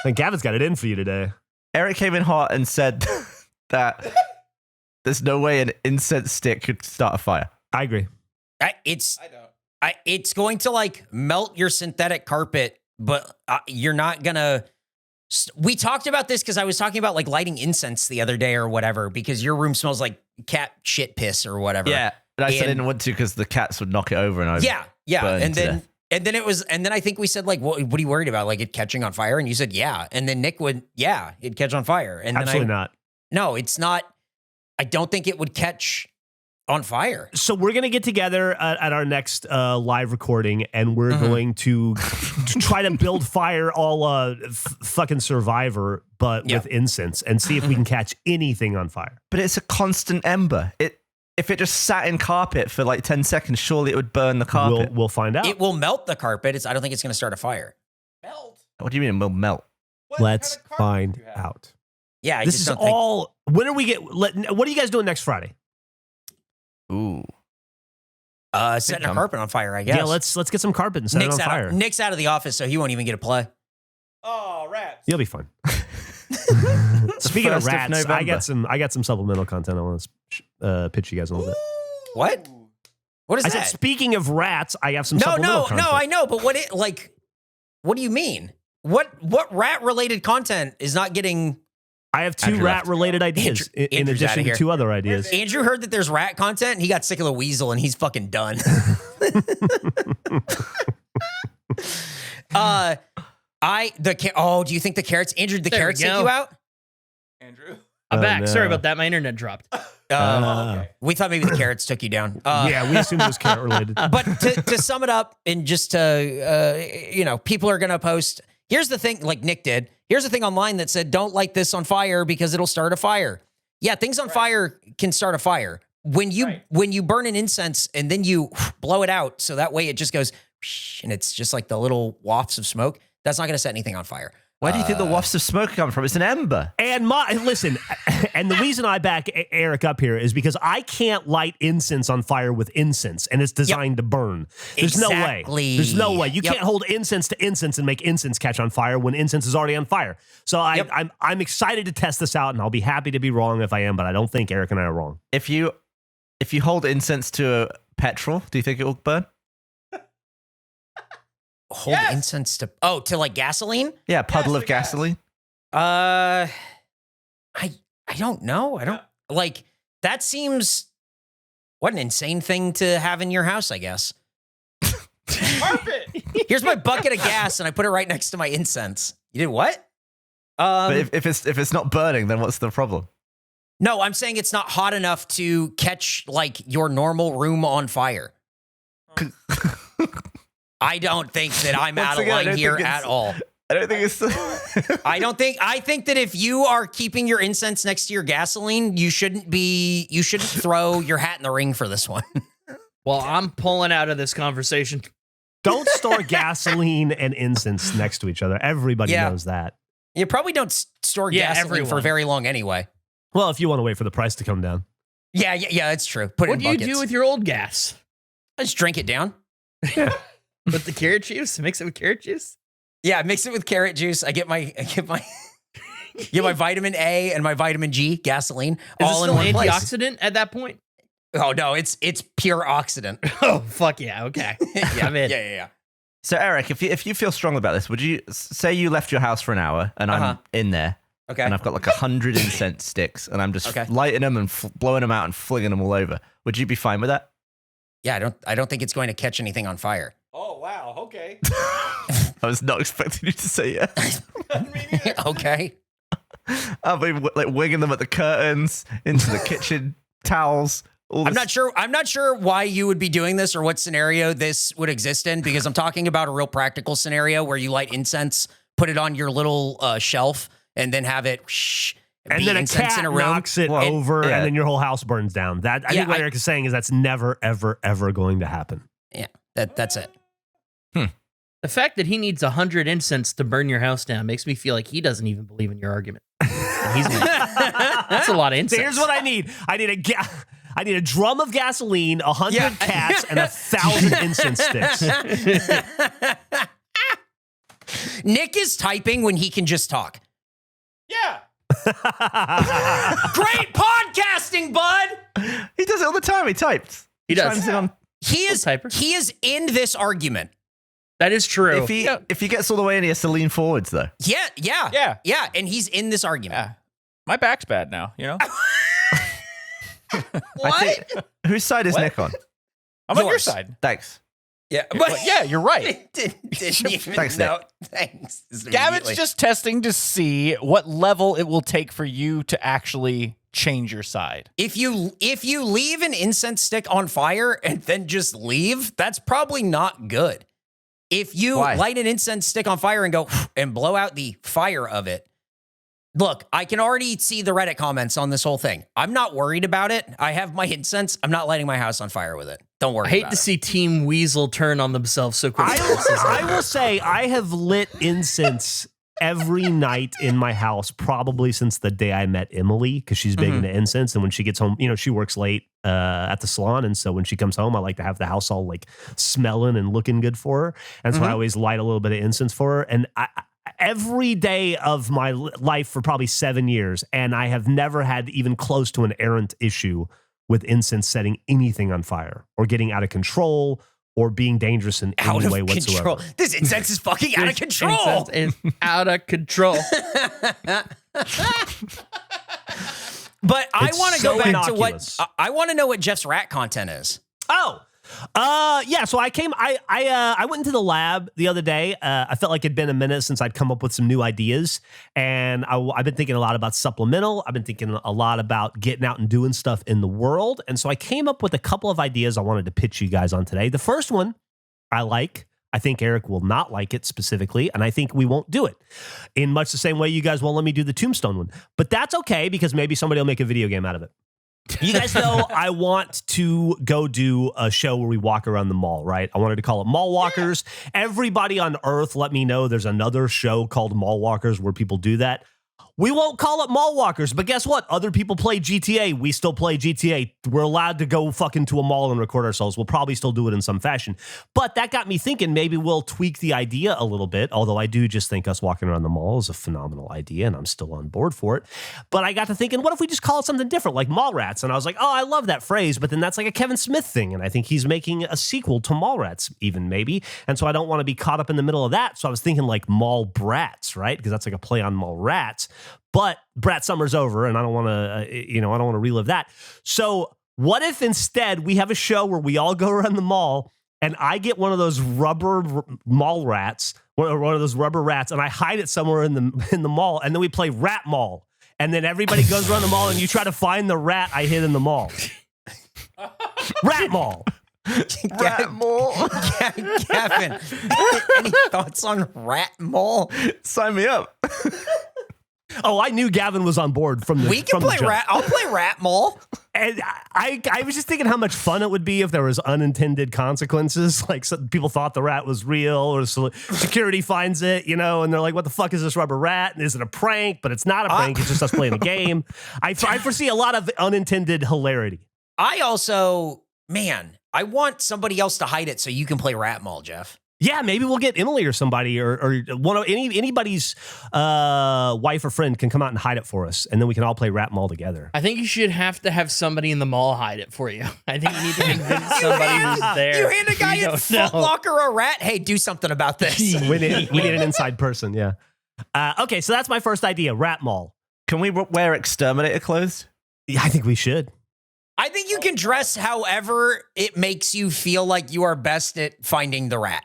Speaker 1: And Gavin's got it in for you today.
Speaker 2: Eric came in hot and said that there's no way an incense stick could start a fire.
Speaker 1: I agree.
Speaker 4: It's going to, like, melt your synthetic carpet, but you're not gonna. We talked about this because I was talking about, like, lighting incense the other day or whatever, because your room smells like cat shit piss or whatever.
Speaker 2: Yeah, but I said I didn't want to because the cats would knock it over and I and
Speaker 4: then I think we said, like, what are you worried about, like it catching on fire? And you said yeah, and then Nick would it'd catch on fire, and
Speaker 1: absolutely
Speaker 4: then
Speaker 1: not.
Speaker 4: No, it's not. I don't think it would catch on fire.
Speaker 1: So we're going to get together at our next live recording, and we're going to try to build fire all fucking Survivor, but with incense, and see if we can catch anything on fire.
Speaker 2: But it's a constant ember. If it just sat in carpet for like 10 seconds, surely it would burn the carpet.
Speaker 1: We'll find out.
Speaker 4: It will melt the carpet. I don't think it's going to start a fire.
Speaker 5: Melt.
Speaker 2: What do you mean it will melt?
Speaker 1: Let's find out.
Speaker 4: Yeah,
Speaker 1: this is all. When are we what are you guys doing next Friday?
Speaker 2: Ooh.
Speaker 4: Setting a carpet on fire, I guess.
Speaker 1: Yeah, let's get some carpet and set it on fire.
Speaker 4: Nick's out of the office, so he won't even get a play.
Speaker 5: Oh, rats.
Speaker 1: You'll be fine. Speaking of rats, I got some supplemental content I want to pitch you guys a little bit.
Speaker 4: What? What is
Speaker 1: I
Speaker 4: that?
Speaker 1: said, speaking of rats, I have some supplemental content.
Speaker 4: No, I know, but what do you mean? What rat related content is not getting
Speaker 1: I have 2
Speaker 2: Andrew left.
Speaker 1: rat-related ideas in
Speaker 4: Andrew's
Speaker 1: addition
Speaker 4: outta
Speaker 1: to
Speaker 4: here.
Speaker 1: 2 other ideas.
Speaker 4: Andrew heard that there's rat content and he got sick of the weasel and he's fucking done. Do you think the carrots, Andrew, the
Speaker 3: There we
Speaker 4: carrots take
Speaker 3: go.
Speaker 4: you out?
Speaker 5: Andrew?
Speaker 3: I'm
Speaker 1: Oh,
Speaker 3: back.
Speaker 1: no.
Speaker 3: Sorry about that. My internet dropped.
Speaker 5: Okay.
Speaker 4: We thought maybe the carrots took you down.
Speaker 1: Yeah, we assumed it was carrot-related.
Speaker 4: But to sum it up and just to, people are going to post, here's the thing, like Nick did, here's the thing online that said, don't light this on fire because it'll start a fire. Yeah, things on fire can start a fire. When you burn an incense and then you blow it out, so that way it just goes, and it's just like the little wafts of smoke, that's not going to set anything on fire.
Speaker 2: Where do you think the wafts of smoke come from? It's an ember.
Speaker 1: And listen, and the reason I back Eric up here is because I can't light incense on fire with incense, and it's designed to burn. There's no way.
Speaker 4: Exactly.
Speaker 1: There's no way. You
Speaker 4: Yep.
Speaker 1: can't hold incense to incense and make incense catch on fire when incense is already on fire. So I'm excited to test this out, and I'll be happy to be wrong if I am, but I don't think Eric and I are wrong.
Speaker 2: If you hold incense to petrol, do you think it will burn?
Speaker 4: Hold incense to like gasoline?
Speaker 2: Yeah, a puddle of gasoline.
Speaker 4: I don't know. I don't like that seems what an insane thing to have in your house, I guess.
Speaker 5: Carpet!
Speaker 4: Here's my bucket of gas and I put it right next to my incense. You did what?
Speaker 2: But if it's not burning, then what's the problem?
Speaker 4: No, I'm saying it's not hot enough to catch like your normal room on fire. I don't think that I'm out of line here at all.
Speaker 2: I don't think it's.
Speaker 4: I think that if you are keeping your incense next to your gasoline, you shouldn't throw your hat in the ring for this one.
Speaker 3: Well, I'm pulling out of this conversation.
Speaker 1: Don't store gasoline and incense next to each other. Everybody knows that.
Speaker 4: You probably don't store gasoline for very long anyway.
Speaker 1: Well, if you want to wait for the price to come down.
Speaker 4: Yeah, that's true. Put
Speaker 3: What
Speaker 4: it
Speaker 3: do
Speaker 4: in
Speaker 3: you
Speaker 4: buckets.
Speaker 3: do with your old gas?
Speaker 4: I just drink it down.
Speaker 3: With the carrot juice? Mix it with carrot juice?
Speaker 4: Yeah, mix it with carrot juice. I get my vitamin A and my vitamin G gasoline
Speaker 3: Is
Speaker 4: all
Speaker 3: it
Speaker 4: in
Speaker 3: still
Speaker 4: one place.
Speaker 3: antioxidant at that point?
Speaker 4: Oh no, it's pure oxidant.
Speaker 3: Oh, fuck yeah. Okay.
Speaker 4: Yeah,
Speaker 3: I'm in.
Speaker 4: yeah.
Speaker 2: So Eric, if you feel strong about this, would you say you left your house for an hour and I'm in there?
Speaker 4: Okay.
Speaker 2: And I've got like 100 incense sticks and I'm just lighting them and blowing them out and flinging them all over. Would you be fine with that?
Speaker 4: Yeah, I don't think it's going to catch anything on fire.
Speaker 5: Oh, wow. Okay.
Speaker 2: I was not expecting you to say yes.
Speaker 4: Okay.
Speaker 2: I'll be like winging them at the curtains, into the kitchen towels.
Speaker 4: I'm not sure why you would be doing this or what scenario this would exist in, because I'm talking about a real practical scenario where you light incense, put it on your little shelf, and then have it
Speaker 1: And
Speaker 4: be
Speaker 1: then a
Speaker 4: incense
Speaker 1: cat
Speaker 4: in a room.
Speaker 1: knocks it over,
Speaker 2: yeah.
Speaker 1: and then your whole house burns down. That I think what Eric is saying is that's never, ever, ever going to happen.
Speaker 4: Yeah, that's it.
Speaker 3: The fact that he needs 100 incense to burn your house down makes me feel like he doesn't even believe in your argument. And he's that's a lot of
Speaker 1: So
Speaker 3: incense.
Speaker 1: here's what I need. I need a drum of gasoline, 100 cats, and 1,000 incense sticks.
Speaker 4: Nick is typing when he can just talk.
Speaker 5: Yeah.
Speaker 4: Great podcasting, bud.
Speaker 2: He does it all the time. He types.
Speaker 3: He does.
Speaker 2: chimes in on-
Speaker 4: He is
Speaker 3: typer.
Speaker 4: he is in this argument.
Speaker 3: That is true.
Speaker 2: if he gets all the way in, he has to lean forwards though.
Speaker 4: Yeah, and he's in this argument.
Speaker 5: Yeah. My back's bad now, you know?
Speaker 4: What?
Speaker 2: Whose side is Nick on?
Speaker 5: I'm on your
Speaker 4: Yours.
Speaker 5: side.
Speaker 2: Thanks.
Speaker 4: Yeah,
Speaker 5: But yeah, you're right.
Speaker 4: didn't even
Speaker 2: Thanks,
Speaker 4: know. Thanks.
Speaker 5: Gavin's
Speaker 4: Immediately.
Speaker 5: just testing to see what level it will take for you to actually change your side.
Speaker 4: If you leave an incense stick on fire and then just leave, that's probably not good. If you light an incense stick on fire and go and blow out the fire of it, look, I can already see the Reddit comments on this whole thing. I'm not worried about it. I have my incense. I'm not lighting my house on fire with it. Don't worry
Speaker 3: I hate
Speaker 4: about
Speaker 3: to
Speaker 4: it.
Speaker 3: see Team Weasel turn on themselves so quickly.
Speaker 1: I will say I have lit incense every night in my house probably since the day I met Emily, because she's big into incense. And when she gets home, she works late at the salon. And so when she comes home, I like to have the house all like smelling and looking good for her. And so I always light a little bit of incense for her. And every day of my life for probably 7 years, and I have never had even close to an errant issue with incense setting anything on fire or getting out of control or being dangerous in any way whatsoever.
Speaker 4: This incense is fucking out of control.
Speaker 3: Incense is out of control.
Speaker 4: But I
Speaker 1: It's
Speaker 4: want to
Speaker 1: so
Speaker 4: go back
Speaker 1: innocuous.
Speaker 4: to what I want to know what Jeff's rat content is.
Speaker 1: Oh, yeah. So I went into the lab the other day. I felt like it'd been a minute since I'd come up with some new ideas, and I've been thinking a lot about Supplemental. I've been thinking a lot about getting out and doing stuff in the world, and so I came up with a couple of ideas I wanted to pitch you guys on today. The first one I like. I think Eric will not like it specifically, and I think we won't do it in much the same way you guys won't let me do the Tombstone one. But that's okay, because maybe somebody will make a video game out of it. You guys know I want to go do a show where we walk around the mall, right? I wanted to call it Mall Walkers. Everybody on Earth, let me know there's another show called Mall Walkers where people do that. We won't call it Mall Walkers, but guess what? Other people play GTA. We still play GTA. We're allowed to go fucking to a mall and record ourselves. We'll probably still do it in some fashion. But that got me thinking maybe we'll tweak the idea a little bit, although I do just think us walking around the mall is a phenomenal idea, and I'm still on board for it. But I got to thinking, what if we just call it something different, like Mallrats? And I was like, oh, I love that phrase, but then that's like a Kevin Smith thing, and I think he's making a sequel to Mallrats even, maybe. And so I don't want to be caught up in the middle of that. So I was thinking like Mall Brats, right? Because that's like a play on Mall Rats. But Brat Summer's over, and I don't want to, I don't want to relive that. So what if instead we have a show where we all go around the mall, and I get one of those rubber mall rats, or one of those rubber rats, and I hide it somewhere in the mall, and then we play Rat Mall, and then everybody goes around the mall, and you try to find the rat I hid in the mall. Rat Mall.
Speaker 2: Rat Mall.
Speaker 4: Gavin, any thoughts on Rat Mall?
Speaker 2: Sign me up.
Speaker 1: Oh, I knew Gavin was on board from the
Speaker 4: We can play
Speaker 1: jump.
Speaker 4: Rat. I'll play Rat Mall.
Speaker 1: And I was just thinking how much fun it would be if there was unintended consequences. Like some people thought the rat was real, or security finds it, and they're like, what the fuck is this rubber rat? And is it a prank? But it's not a prank. It's just us playing a game. I foresee a lot of unintended hilarity.
Speaker 4: I also, I want somebody else to hide it so you can play Rat Mall, Jeff.
Speaker 1: Yeah, maybe we'll get Emily or somebody, or one of anybody's wife or friend can come out and hide it for us, and then we can all play Rat Mall together.
Speaker 3: I think you should have to have somebody in the mall hide it for you. I think you need to convince somebody who's there.
Speaker 4: You hand a guy in Foot Locker a rat. Hey, do something about this.
Speaker 1: we need an inside person. Yeah. Okay, so that's my first idea. Rat Mall.
Speaker 2: Can we wear exterminator clothes?
Speaker 1: Yeah, I think we should.
Speaker 4: I think you can dress however it makes you feel like you are best at finding the rat.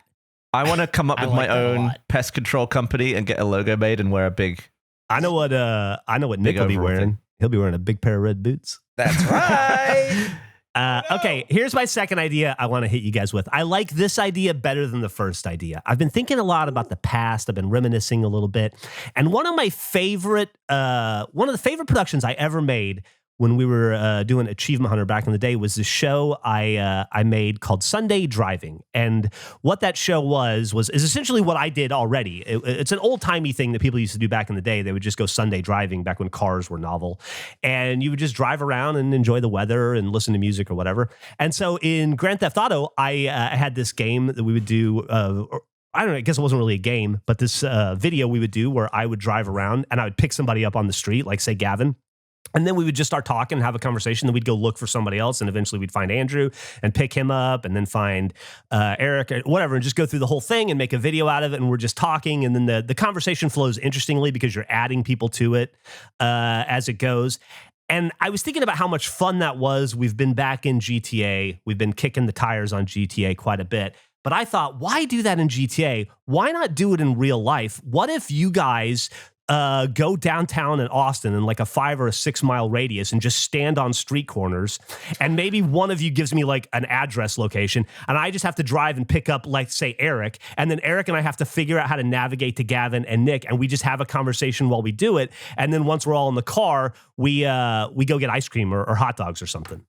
Speaker 2: I want to come up with my own pest control company and get a logo made and wear a big.
Speaker 1: I know what Nick will be
Speaker 2: overall
Speaker 1: wearing.
Speaker 2: thing.
Speaker 1: He'll be wearing a big pair of red boots.
Speaker 4: That's right.
Speaker 1: Okay, here's my second idea I want to hit you guys with. I like this idea better than the first idea. I've been thinking a lot about the past. I've been reminiscing a little bit. And one of the favorite productions I ever made when we were doing Achievement Hunter back in the day was this show I made called Sunday Driving. And what that show is essentially what I did already. It's an old-timey thing that people used to do back in the day. They would just go Sunday driving back when cars were novel. And you would just drive around and enjoy the weather and listen to music or whatever. And so in Grand Theft Auto, I had this game that we would do I don't know, I guess it wasn't really a game, but this video we would do where I would drive around and I would pick somebody up on the street, like say Gavin. And then we would just start talking and have a conversation. Then we'd go look for somebody else. And eventually we'd find Andrew and pick him up and then find Eric or whatever and just go through the whole thing and make a video out of it. And we're just talking. And then the conversation flows interestingly because you're adding people to it as it goes. And I was thinking about how much fun that was. We've been back in GTA. We've been kicking the tires on GTA quite a bit. But I thought, why do that in GTA? Why not do it in real life? What if you guys go downtown in Austin in like a 5 or a 6 mile radius and just stand on street corners, and maybe one of you gives me like an address location and I just have to drive and pick up, like say Eric, and then Eric and I have to figure out how to navigate to Gavin and Nick, and we just have a conversation while we do it, and then once we're all in the car, we go get ice cream or hot dogs or something.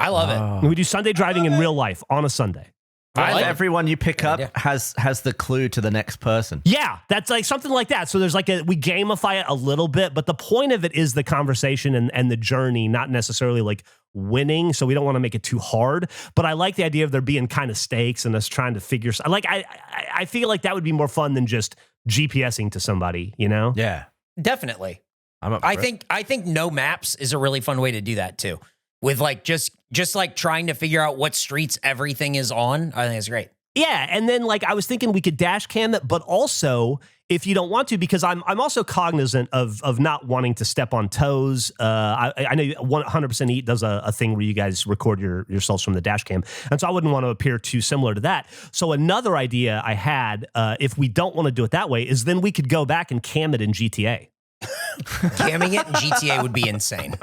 Speaker 4: I love it.
Speaker 1: And we do Sunday driving in real life on a Sunday.
Speaker 2: Everyone you pick up has the clue to the next person.
Speaker 1: Yeah, that's like something like that. So there's we gamify it a little bit, but the point of it is the conversation and the journey, not necessarily like winning. So we don't want to make it too hard. But I like the idea of there being kind of stakes and us trying to figure. I feel like that would be more fun than just GPSing to somebody,
Speaker 2: Yeah,
Speaker 4: Definitely.
Speaker 2: I
Speaker 4: think no maps is a really fun way to do that too. With like just like trying to figure out what streets everything is on. I think it's great.
Speaker 1: Yeah, and then like I was thinking we could dash cam it, but also if you don't want to, because I'm also cognizant of not wanting to step on toes. I know 100% Eat does a thing where you guys record yourselves from the dash cam, and so I wouldn't want to appear too similar to that. So another idea I had, if we don't want to do it that way, is then we could go back and cam it in GTA.
Speaker 4: Camming it in GTA would be insane.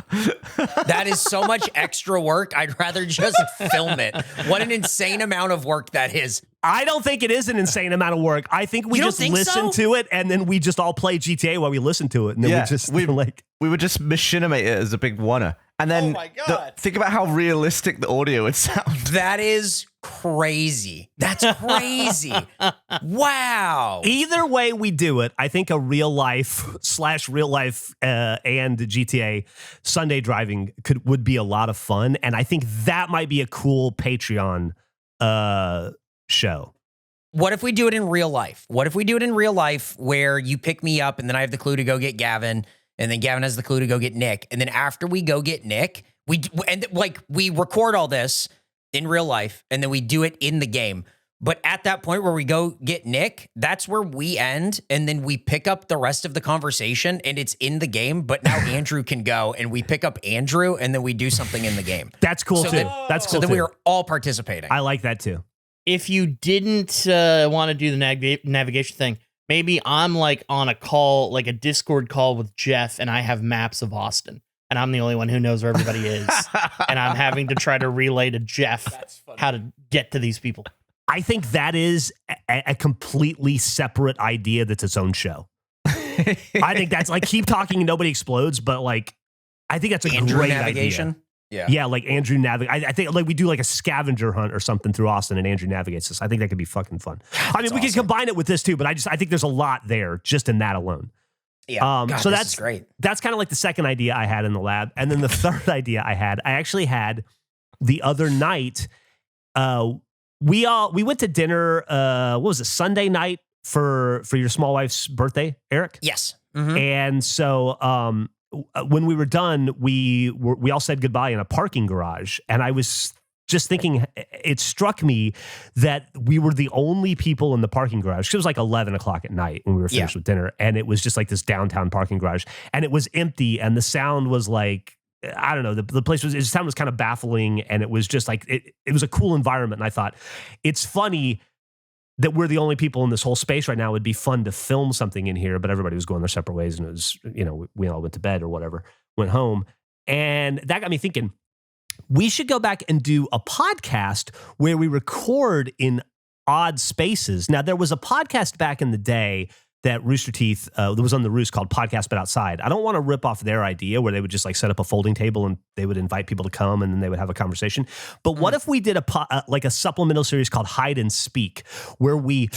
Speaker 4: That is so much extra work. I'd rather just film it. What an insane amount of work that is.
Speaker 1: I don't think it is an insane amount of work. I think we just listen to it, and then we just all play GTA while we listen to it, and then we
Speaker 2: would just machinimate it as a big wanna. And then think about how realistic the audio would sound.
Speaker 4: That is crazy. That's crazy. Wow.
Speaker 1: Either way we do it, I think a real life / real life and GTA Sunday driving would be a lot of fun. And I think that might be a cool Patreon show.
Speaker 4: What if we do it in real life? What if we do it in real life where you pick me up and then I have the clue to go get Gavin, and then Gavin has the clue to go get Nick, and then after we go get Nick, we record all this in real life and then we do it in the game. But at that point where we go get Nick, that's where we end, and then we pick up the rest of the conversation and it's in the game, but now Andrew can go and we pick up Andrew and then we do something in the game.
Speaker 1: That's cool too. That's cool.
Speaker 4: So then we are all participating.
Speaker 1: I like that too.
Speaker 3: If you didn't want to do the navigation thing, maybe I'm like on a call, like a Discord call with Geoff, and I have maps of Austin, and I'm the only one who knows where everybody is, and I'm having to try to relay to Geoff how to get to these people.
Speaker 1: I think that is a completely separate idea that's its own show. I think that's like keep talking and nobody explodes, but like I think that's a
Speaker 4: Andrew
Speaker 1: great
Speaker 4: navigation.
Speaker 1: idea.
Speaker 4: Yeah.
Speaker 1: Yeah, like Andrew navigates. I think like we do like a scavenger hunt or something through Austin, and Andrew navigates us. I think that could be fucking fun. I mean, we can combine it with this too, but I think there's a lot there just in that alone.
Speaker 4: Yeah.
Speaker 1: So
Speaker 4: this
Speaker 1: that's
Speaker 4: is great.
Speaker 1: That's kind of like the second idea I had in the lab, and then the third idea I actually had the other night. We went to dinner. What was it? Sunday night for your small wife's birthday, Eric?
Speaker 4: Yes. Mm-hmm.
Speaker 1: And so when we were done, we all said goodbye in a parking garage, and I was just thinking, it struck me that we were the only people in the parking garage. It was like 11 o'clock at night when we were finished with dinner, and it was just like this downtown parking garage, and it was empty, and the sound was like, I don't know, the place was, the sound was kind of baffling, and it was just like, it was a cool environment, and I thought, it's funny that we're the only people in this whole space right now. It would be fun to film something in here, but everybody was going their separate ways, and it was, we all went to bed or whatever, went home. And that got me thinking, we should go back and do a podcast where we record in odd spaces. Now, there was a podcast back in the day that Rooster Teeth, that was on the Roost called Podcast But Outside. I don't want to rip off their idea where they would just like set up a folding table and they would invite people to come and then they would have a conversation. But what if we did like a supplemental series called Hide and Speak, where we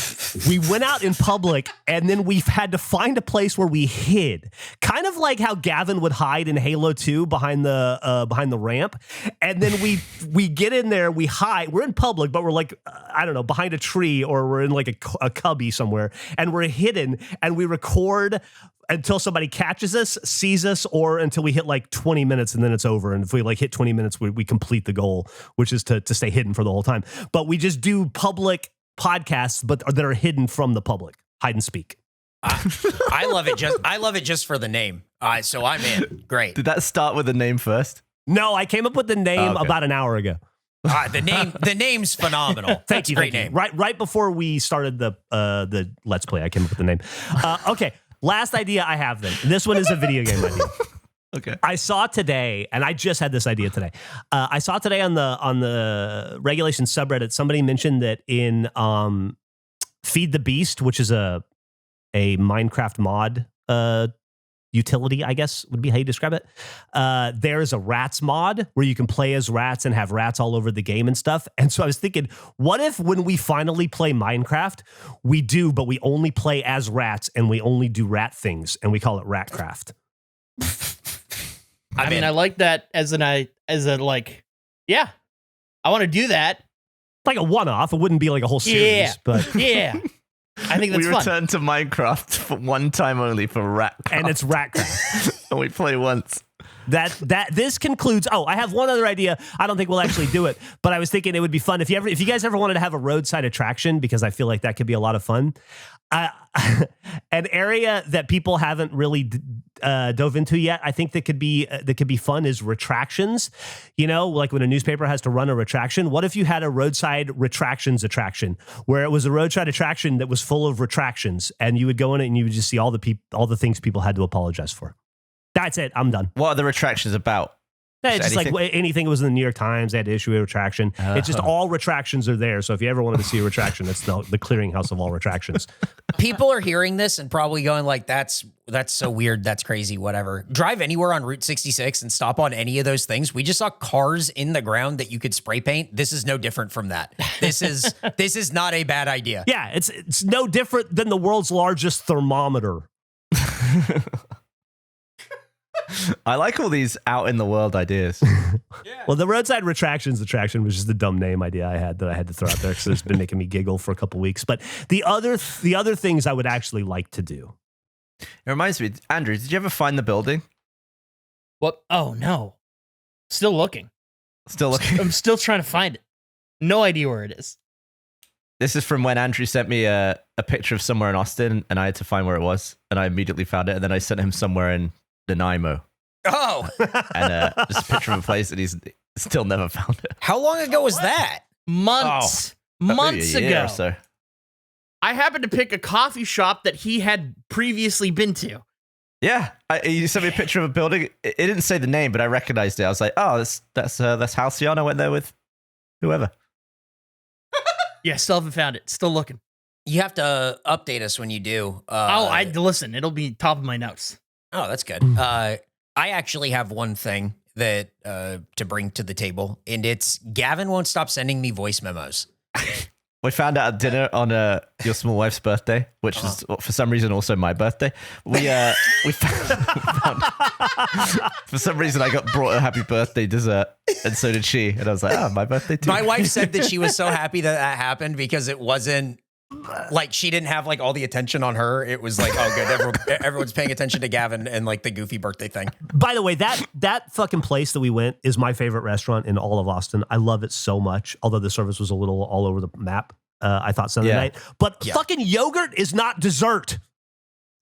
Speaker 1: went out in public and then we had to find a place where we hid, kind of like how Gavin would hide in Halo 2 behind the ramp. And then we get in there, we hide, we're in public, but we're like, I don't know, behind a tree, or we're in like a cubby somewhere, and we're hidden. And we record until somebody catches us, sees us, or until we hit like 20 minutes and then it's over. And if we like hit 20 minutes, we complete the goal, which is to stay hidden for the whole time. But we just do public podcasts, but that are hidden from the public. Hide and Speak.
Speaker 4: I love it just for the name. So I'm in. Great.
Speaker 2: Did that start with the name first?
Speaker 1: No, I came up with the name about an hour ago.
Speaker 4: The name's phenomenal.
Speaker 1: Thank you.
Speaker 4: Great name.
Speaker 1: Right before we started the Let's Play, I came up with the name. Okay, last idea I have then. This one is a video game idea.
Speaker 2: Okay.
Speaker 1: I saw today, and I just had this idea today. I saw today on the regulation subreddit, somebody mentioned that in Feed the Beast, which is a Minecraft mod utility, I guess would be how you describe it. There is a rats mod where you can play as rats and have rats all over the game and stuff. And so I was thinking, what if when we finally play Minecraft, but we only play as rats and we only do rat things and we call it ratcraft?
Speaker 3: I mean, I like that as I want to do that.
Speaker 1: Like a one-off. It wouldn't be like a whole series, but
Speaker 3: yeah. I think that's
Speaker 2: we
Speaker 3: fun.
Speaker 2: return to Minecraft for one time only for ratcraft.
Speaker 1: And it's ratcraft.
Speaker 2: And we play once.
Speaker 1: This concludes. Oh, I have one other idea. I don't think we'll actually do it, but I was thinking it would be fun if you guys ever wanted to have a roadside attraction, because I feel like that could be a lot of fun. An area that people haven't really dove into yet, I think that could be fun, is retractions. You know, like when a newspaper has to run a retraction. What if you had a roadside retractions attraction, where it was a roadside attraction that was full of retractions, and you would go in it and you would just see all the things people had to apologize for. That's it. I'm done.
Speaker 2: What are the retractions about?
Speaker 1: It's just
Speaker 2: anything?
Speaker 1: like anything that was in the New York Times, they had to issue a retraction. It's just all retractions are there. So if you ever wanted to see a retraction, it's the clearinghouse of all retractions.
Speaker 4: People are hearing this and probably going like, that's so weird. That's crazy. Whatever. Drive anywhere on Route 66 and stop on any of those things. We just saw cars in the ground that you could spray paint. This is no different from that. This is not a bad idea.
Speaker 1: Yeah, it's no different than the world's largest thermometer.
Speaker 2: I like all these out in the world ideas.
Speaker 1: Well, the roadside retractions attraction was just a dumb name idea I had that I had to throw out there because it's been making me giggle for a couple weeks. But the other things I would actually like to do.
Speaker 2: It reminds me, Andrew, did you ever find the building?
Speaker 3: What? Oh, no. Still looking.
Speaker 2: Still looking.
Speaker 3: I'm still trying to find it. No idea where it is.
Speaker 2: This is from when Andrew sent me a picture of somewhere in Austin, and I had to find where it was, and I immediately found it, and then I sent him somewhere in Nanaimo.
Speaker 4: Oh.
Speaker 2: And just a picture of a place that he's still never found it.
Speaker 4: How long ago was that?
Speaker 3: Months
Speaker 2: Maybe a year
Speaker 3: ago.
Speaker 2: or so.
Speaker 3: I happened to pick a coffee shop that he had previously been to.
Speaker 2: Yeah, you sent me a picture of a building. It didn't say the name, but I recognized it. I was like, oh, that's Halcyon. I went there with whoever.
Speaker 3: Yeah, still haven't found it. Still looking.
Speaker 4: You have to update us when you do.
Speaker 3: Listen. It'll be top of my notes.
Speaker 4: Oh, that's good. I actually have one thing that to bring to the table, and it's Gavin won't stop sending me voice memos.
Speaker 2: We found out at dinner on your small wife's birthday, which is for some reason also my birthday. We found for some reason I got brought a happy birthday dessert, and so did she. And I was like, oh, my birthday too.
Speaker 4: My wife said that she was so happy that happened because it wasn't like she didn't have like all the attention on her. It was like, oh, good. Everyone's paying attention to Gavin and like the goofy birthday thing.
Speaker 1: By the way, that fucking place that we went is my favorite restaurant in all of Austin. I love it so much. Although the service was a little all over the map, I thought Sunday night. But fucking yogurt is not dessert.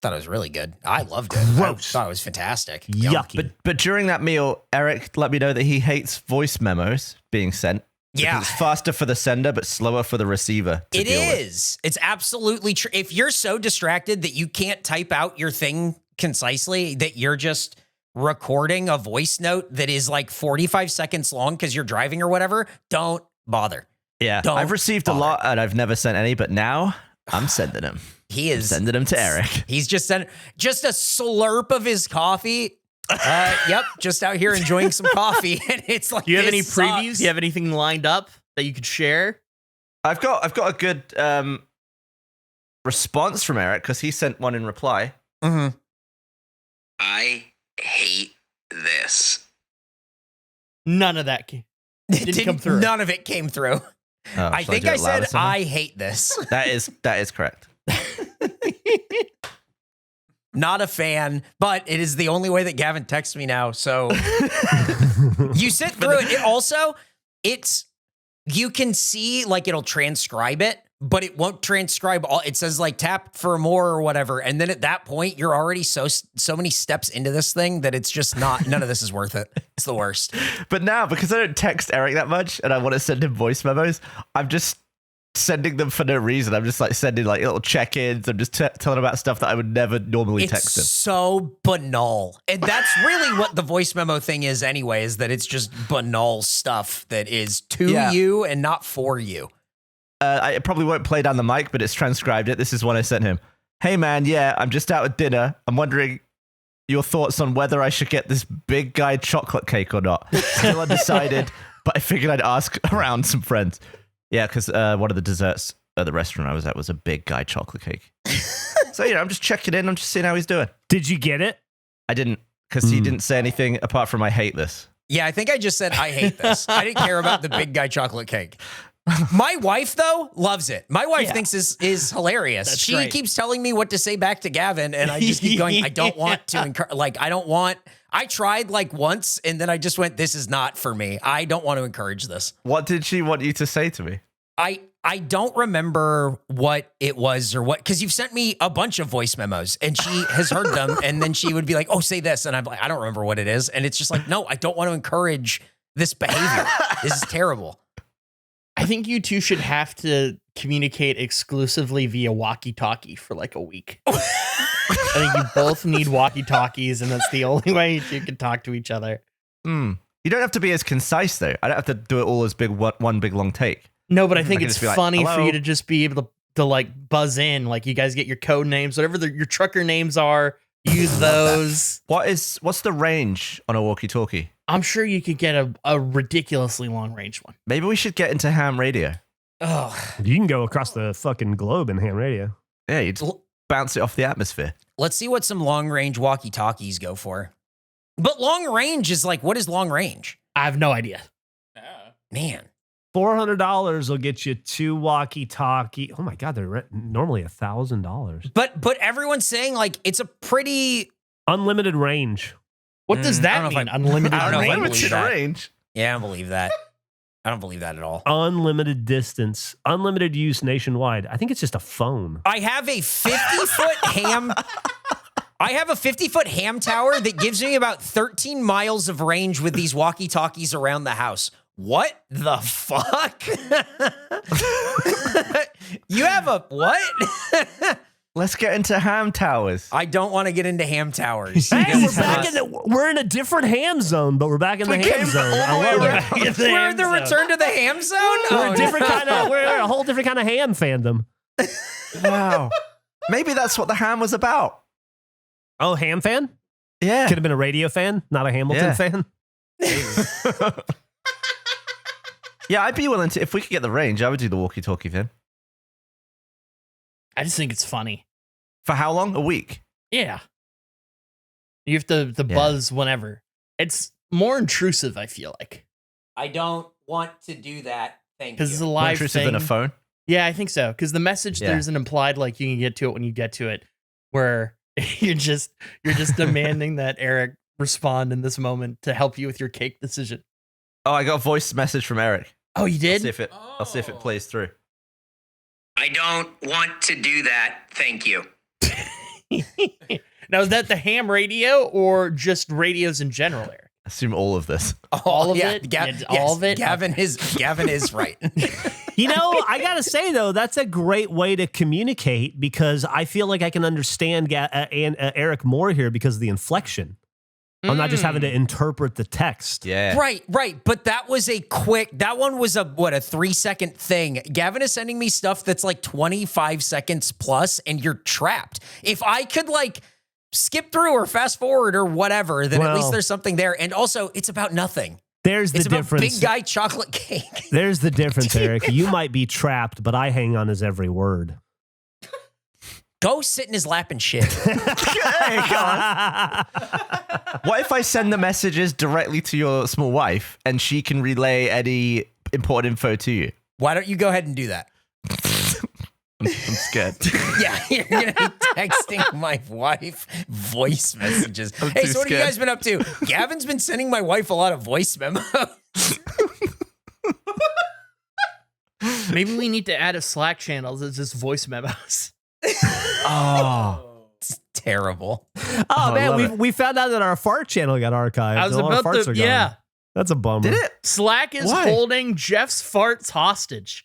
Speaker 4: Thought it was really good. I loved it.
Speaker 1: Gross.
Speaker 4: I thought it was fantastic.
Speaker 1: Yucky.
Speaker 2: But during that meal, Eric let me know that he hates voice memos being sent.
Speaker 4: Yeah.
Speaker 2: Because it's faster for the sender, but slower for the receiver.
Speaker 4: It is. It's absolutely true. If you're so distracted that you can't type out your thing concisely, that you're just recording a voice note that is like 45 seconds long because you're driving or whatever, don't bother.
Speaker 2: Yeah.
Speaker 4: Don't
Speaker 2: I've received
Speaker 4: bother.
Speaker 2: a lot and I've never sent any, but now I'm sending them.
Speaker 4: He is
Speaker 2: sending them to Eric.
Speaker 4: He's just a slurp of his coffee. Yep, just out here enjoying some coffee, and it's like.
Speaker 3: Do you have any
Speaker 4: this
Speaker 3: previews?
Speaker 4: sucks.
Speaker 3: Do you have anything lined up that you could share?
Speaker 2: I've got a good response from Eric because he sent one in reply.
Speaker 4: Mm-hmm.
Speaker 6: I hate this.
Speaker 3: None of that didn't come through.
Speaker 4: None of it came through.
Speaker 2: Oh,
Speaker 4: I think
Speaker 2: do
Speaker 4: I
Speaker 2: it louder
Speaker 4: said
Speaker 2: somehow?
Speaker 4: I hate this.
Speaker 2: That is correct.
Speaker 4: Not a fan, but it is the only way that Gavin texts me now. So you sit through it. You can see like it'll transcribe it, but it won't transcribe all. It says like tap for more or whatever. And then at that point, you're already so many steps into this thing that it's just not, none of this is worth it. It's the worst.
Speaker 2: But now, because I don't text Eric that much and I want to send him voice memos, I'm just sending them for no reason. I'm just like sending like little check-ins. I'm just telling about stuff that I would never normally text him.
Speaker 4: It's so banal. And that's really what the voice memo thing is anyway, is that it's just banal stuff that is to you and not for you.
Speaker 2: I probably won't play down the mic, but it's transcribed it. This is what I sent him. Hey man, yeah, I'm just out at dinner. I'm wondering your thoughts on whether I should get this big guy chocolate cake or not. Still undecided, but I figured I'd ask around some friends. Yeah, because one of the desserts at the restaurant I was at was a big guy chocolate cake. So, I'm just checking in. I'm just seeing how he's doing.
Speaker 1: Did you get it?
Speaker 2: I didn't, because he didn't say anything apart from I hate this.
Speaker 4: Yeah, I think I just said I hate this. I didn't care about the big guy chocolate cake. My wife, though, loves it. My wife thinks this is hilarious.
Speaker 3: That's
Speaker 4: She
Speaker 3: great.
Speaker 4: keeps telling me what to say back to Gavin, and I just keep going, I don't want to encourage, like, I don't want, I tried like once, and then I just went, this is not for me. I don't want to encourage this.
Speaker 2: What did she want you to say to me?
Speaker 4: I don't remember what it was or what, because you've sent me a bunch of voice memos and she has heard them, and then she would be like, oh, say this. And I'm like, I don't remember what it is. And it's just like, no, I don't want to encourage this behavior. This is terrible.
Speaker 3: I think you two should have to communicate exclusively via walkie-talkie for like a week. I think you both need walkie-talkies, and that's the only way you can talk to each other.
Speaker 2: You don't have to be as concise, though. I don't have to do it all as one big long take.
Speaker 3: No, but I think
Speaker 2: can
Speaker 3: it's
Speaker 2: just be like,
Speaker 3: funny for
Speaker 2: "Hello?"
Speaker 3: you to just be able to like buzz in, like you guys get your code names, whatever your trucker names are, use those.
Speaker 2: What's the range on a walkie-talkie?
Speaker 3: I'm sure you could get a ridiculously long range one.
Speaker 2: Maybe we should get into ham radio.
Speaker 4: Oh,
Speaker 1: You can go across the fucking globe in ham radio.
Speaker 2: Yeah, you just bounce it off the atmosphere.
Speaker 4: let's see what some long range walkie talkies go for. But long range is like, what is long range?
Speaker 3: I have no idea.
Speaker 4: Man.
Speaker 1: $400 will get you 2 walkie-talkie. Oh my God, they're normally $1,000.
Speaker 4: But everyone's saying like it's a pretty
Speaker 1: Unlimited range.
Speaker 3: What does
Speaker 4: I
Speaker 3: that
Speaker 4: don't know if
Speaker 3: mean?
Speaker 4: I-
Speaker 3: Unlimited
Speaker 4: I don't know if I
Speaker 3: range?
Speaker 4: believe that.
Speaker 2: range.
Speaker 4: yeah, I don't believe that. I don't believe that at all.
Speaker 1: Unlimited distance. Unlimited use nationwide. I think it's just a phone.
Speaker 4: I have a 50-foot ham. I have a 50-foot ham tower that gives me about 13 miles of range with these walkie-talkies around the house. What the fuck? You have a what?
Speaker 2: Let's get into ham towers.
Speaker 4: I don't want to get into ham towers.
Speaker 1: Hey, we're in a different ham zone, but we're back in the ham zone. I love it.
Speaker 4: We're the return to the ham zone?
Speaker 1: We're a different kind of. We're a whole different kind of ham fandom.
Speaker 2: Wow. Maybe that's what the ham was about.
Speaker 1: Oh, ham fan?
Speaker 2: Yeah.
Speaker 1: Could have been a radio fan, not a Hamilton
Speaker 2: Yeah.
Speaker 1: fan.
Speaker 2: Yeah, I'd be willing to, if we could get the range, I would do the walkie-talkie thing.
Speaker 3: I just think it's funny.
Speaker 2: For how long? A week?
Speaker 3: Yeah. You have to buzz whenever. It's more intrusive, I feel like.
Speaker 4: I don't want to do that. Thank
Speaker 3: Because it's a
Speaker 4: you.
Speaker 2: More
Speaker 3: live
Speaker 2: intrusive
Speaker 3: thing.
Speaker 2: than a phone?
Speaker 3: Yeah, I think so. Because the message,
Speaker 2: Yeah.
Speaker 3: there's an implied like you can get to it when you get to it, where you're just demanding that Eric respond in this moment to help you with your cake decision.
Speaker 2: Oh, I got a voice message from Eric.
Speaker 3: Oh, you
Speaker 2: I'll
Speaker 3: did?
Speaker 2: see if it plays through.
Speaker 6: I don't want to do that. Thank you.
Speaker 3: Now, is that the ham radio or just radios in general, Eric?
Speaker 2: Assume all of this.
Speaker 3: All of
Speaker 4: yeah,
Speaker 3: it?
Speaker 4: Yes,
Speaker 3: All of it?
Speaker 4: Gavin is right.
Speaker 1: You know, I gotta say though, that's a great way to communicate because I feel like I can understand Eric more here because of the inflection. I'm not just having to interpret the text.
Speaker 2: Yeah.
Speaker 4: Right. But that was that one was a 3-second thing. Gavin is sending me stuff that's like 25 seconds plus, and you're trapped. If I could like skip through or fast forward or whatever, then at least there's something there. And also, it's about nothing.
Speaker 1: There's the
Speaker 4: It's about
Speaker 1: difference.
Speaker 4: big guy chocolate cake.
Speaker 1: There's the difference, Eric. You might be trapped, but I hang on his every word.
Speaker 4: Go sit in his lap and shit.
Speaker 2: Hey, God. What if I send the messages directly to your small wife and she can relay any important info to you?
Speaker 4: Why don't you go ahead and do that?
Speaker 2: I'm scared.
Speaker 4: Yeah, you're gonna be texting my wife voice messages.
Speaker 2: I'm
Speaker 4: Hey,
Speaker 2: too
Speaker 4: so what have you
Speaker 2: scared.
Speaker 4: guys been up to? Gavin's been sending my wife a lot of voice memos.
Speaker 3: Maybe we need to add a Slack channel that's just voice memos.
Speaker 2: Oh.
Speaker 4: It's terrible.
Speaker 1: Oh,
Speaker 2: I
Speaker 1: man,
Speaker 2: love
Speaker 1: we found out that our fart channel got archived.
Speaker 3: I was
Speaker 1: All our
Speaker 3: about
Speaker 1: farts
Speaker 3: to,
Speaker 1: are gone.
Speaker 3: yeah.
Speaker 1: That's a bummer.
Speaker 2: Did it?
Speaker 3: Slack is
Speaker 2: Why?
Speaker 3: holding Geoff's farts hostage.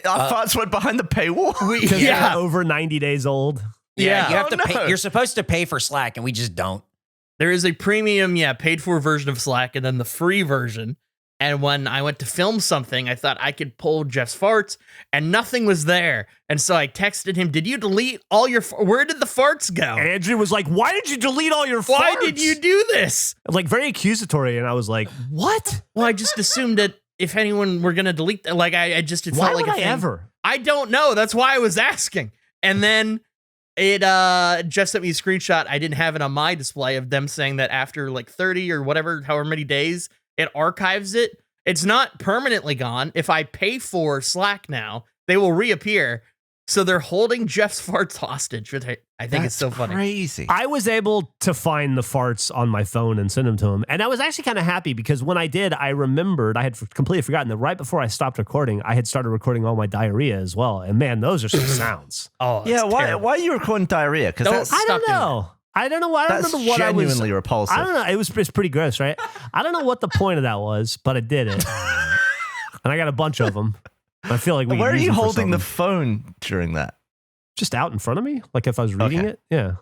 Speaker 2: Our farts went behind the paywall?
Speaker 1: Because
Speaker 3: Yeah.
Speaker 1: they're over 90 days old.
Speaker 3: Yeah.
Speaker 4: You have
Speaker 2: Oh,
Speaker 4: to pay.
Speaker 2: no.
Speaker 4: You're supposed to pay for Slack, and we just don't.
Speaker 3: There is a premium, paid for version of Slack and then the free version. And when I went to film something, I thought I could pull Geoff's farts and nothing was there. And so I texted him, did you delete all your, where did the farts go?
Speaker 1: Andrew was like, why did you delete all your farts?
Speaker 3: Why did you do this?
Speaker 1: Like, very accusatory. And I was like, what?
Speaker 3: Well, I just assumed that if anyone were going to delete that, like I just, it
Speaker 1: Why
Speaker 3: felt like
Speaker 1: would
Speaker 3: a
Speaker 1: I
Speaker 3: thing.
Speaker 1: ever?
Speaker 3: I don't know. That's why I was asking. And then it just sent me a screenshot. I didn't have it on my display of them saying that after like 30 or whatever, however many days, it archives it. It's not permanently gone. If I pay for Slack now, they will reappear. So they're holding Geoff's farts hostage, which I think is so funny.
Speaker 2: Crazy.
Speaker 1: I was able to find the farts on my phone and send them to him. And I was actually kind of happy because when I did, I remembered, I had completely forgotten that right before I stopped recording, I had started recording all my diarrhea as well. And man, those are some sounds.
Speaker 3: Oh,
Speaker 2: Yeah,
Speaker 3: that's
Speaker 2: why
Speaker 3: terrible.
Speaker 2: are you recording diarrhea? Because that's
Speaker 1: I don't
Speaker 3: Stop doing
Speaker 1: know. I don't know. I don't
Speaker 2: that's
Speaker 1: remember what I was.
Speaker 2: genuinely repulsive.
Speaker 1: I don't know. It's pretty gross, right? I don't know what the point of that was, but I did it. And I got a bunch of them. I feel like we
Speaker 2: Where
Speaker 1: could
Speaker 2: are
Speaker 1: use
Speaker 2: you
Speaker 1: them for
Speaker 2: holding the
Speaker 1: something.
Speaker 2: phone during that?
Speaker 1: Just out in front of me? Like if I was reading
Speaker 2: Okay.
Speaker 1: it? Yeah.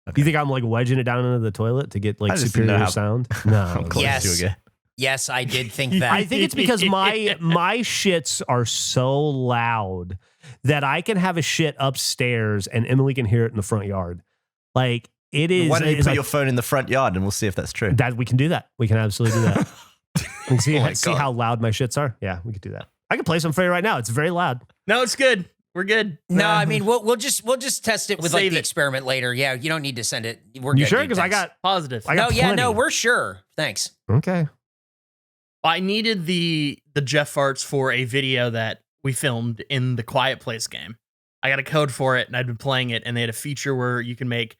Speaker 2: Okay.
Speaker 1: You think I'm like wedging it down into the toilet to get
Speaker 2: I
Speaker 1: like
Speaker 2: just didn't know
Speaker 1: superior
Speaker 2: how-
Speaker 1: sound? No.
Speaker 2: I'm close
Speaker 4: Yes.
Speaker 2: to again.
Speaker 4: Yes, I did think that.
Speaker 1: I think it's because my shits are so loud that I can have a shit upstairs and Emily can hear it in the front yard. Like it is.
Speaker 2: Why don't you
Speaker 1: it's
Speaker 2: put
Speaker 1: like,
Speaker 2: your phone in the front yard and we'll see if that's true.
Speaker 1: that we can do that. We can absolutely do that. And see,
Speaker 2: Oh my
Speaker 1: see
Speaker 2: God.
Speaker 1: how loud my shits are. Yeah, we could do that. I can play some for you right now. It's very loud.
Speaker 3: No, it's good. We're good.
Speaker 4: No, I mean we'll just test it with like
Speaker 3: Save
Speaker 4: the
Speaker 3: it.
Speaker 4: experiment later. Yeah, you don't need to send it. We're
Speaker 1: You
Speaker 4: good,
Speaker 1: sure?
Speaker 4: dude.
Speaker 1: Because I
Speaker 4: Thanks.
Speaker 1: got.
Speaker 3: Positive.
Speaker 1: I got
Speaker 4: No, yeah, no,
Speaker 1: plenty.
Speaker 4: we're sure. Thanks.
Speaker 1: Okay.
Speaker 3: I needed the Geoff farts for a video that we filmed in the Quiet Place game. I got a code for it, and I'd been playing it, and they had a feature where you can make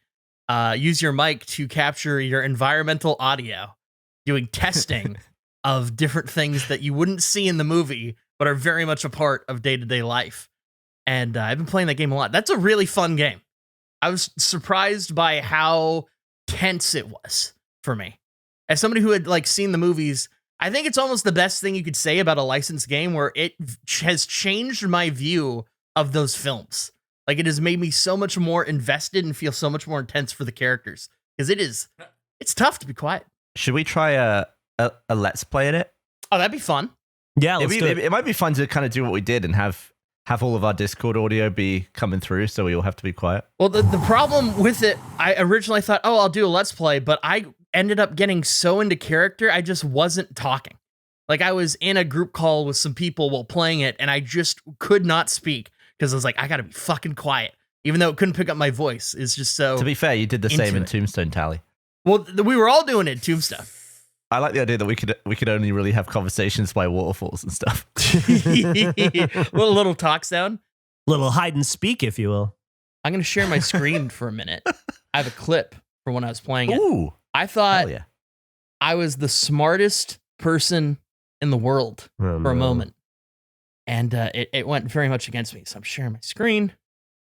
Speaker 3: use your mic to capture your environmental audio, doing testing of different things that you wouldn't see in the movie, but are very much a part of day-to-day life. And I've been playing that game a lot. That's a really fun game. I was surprised by how tense it was for me. As somebody who had like seen the movies, I think it's almost the best thing you could say about a licensed game where it has changed my view of those films. Like it has made me so much more invested and feel so much more intense for the characters because it's tough to be quiet.
Speaker 2: Should we try a let's play at it?
Speaker 3: Oh, that'd be fun.
Speaker 1: Yeah, let's do it.
Speaker 2: It might be fun to kind of do what we did and have all of our Discord audio be coming through, so we all have to be quiet.
Speaker 3: Well, the problem with it, I originally thought, oh, I'll do a let's play, but I ended up getting so into character, I just wasn't talking. Like I was in a group call with some people while playing it, and I just could not speak because I was like, I gotta be fucking quiet, even though it couldn't pick up my voice. It's just so.
Speaker 2: To be fair, you did the same
Speaker 3: into
Speaker 2: in
Speaker 3: it.
Speaker 2: Tombstone Tally.
Speaker 3: Well, we were all doing it, Tombstone.
Speaker 2: I like the idea that we could only really have conversations by waterfalls and stuff.
Speaker 3: little talk sound.
Speaker 1: Little hide and speak, if you will.
Speaker 3: I'm gonna share my screen for a minute. I have a clip from when I was playing it.
Speaker 2: Ooh,
Speaker 3: I thought
Speaker 2: hell yeah!
Speaker 3: I was the smartest person in the world for a moment. And it went very much against me. So I'm sharing my screen.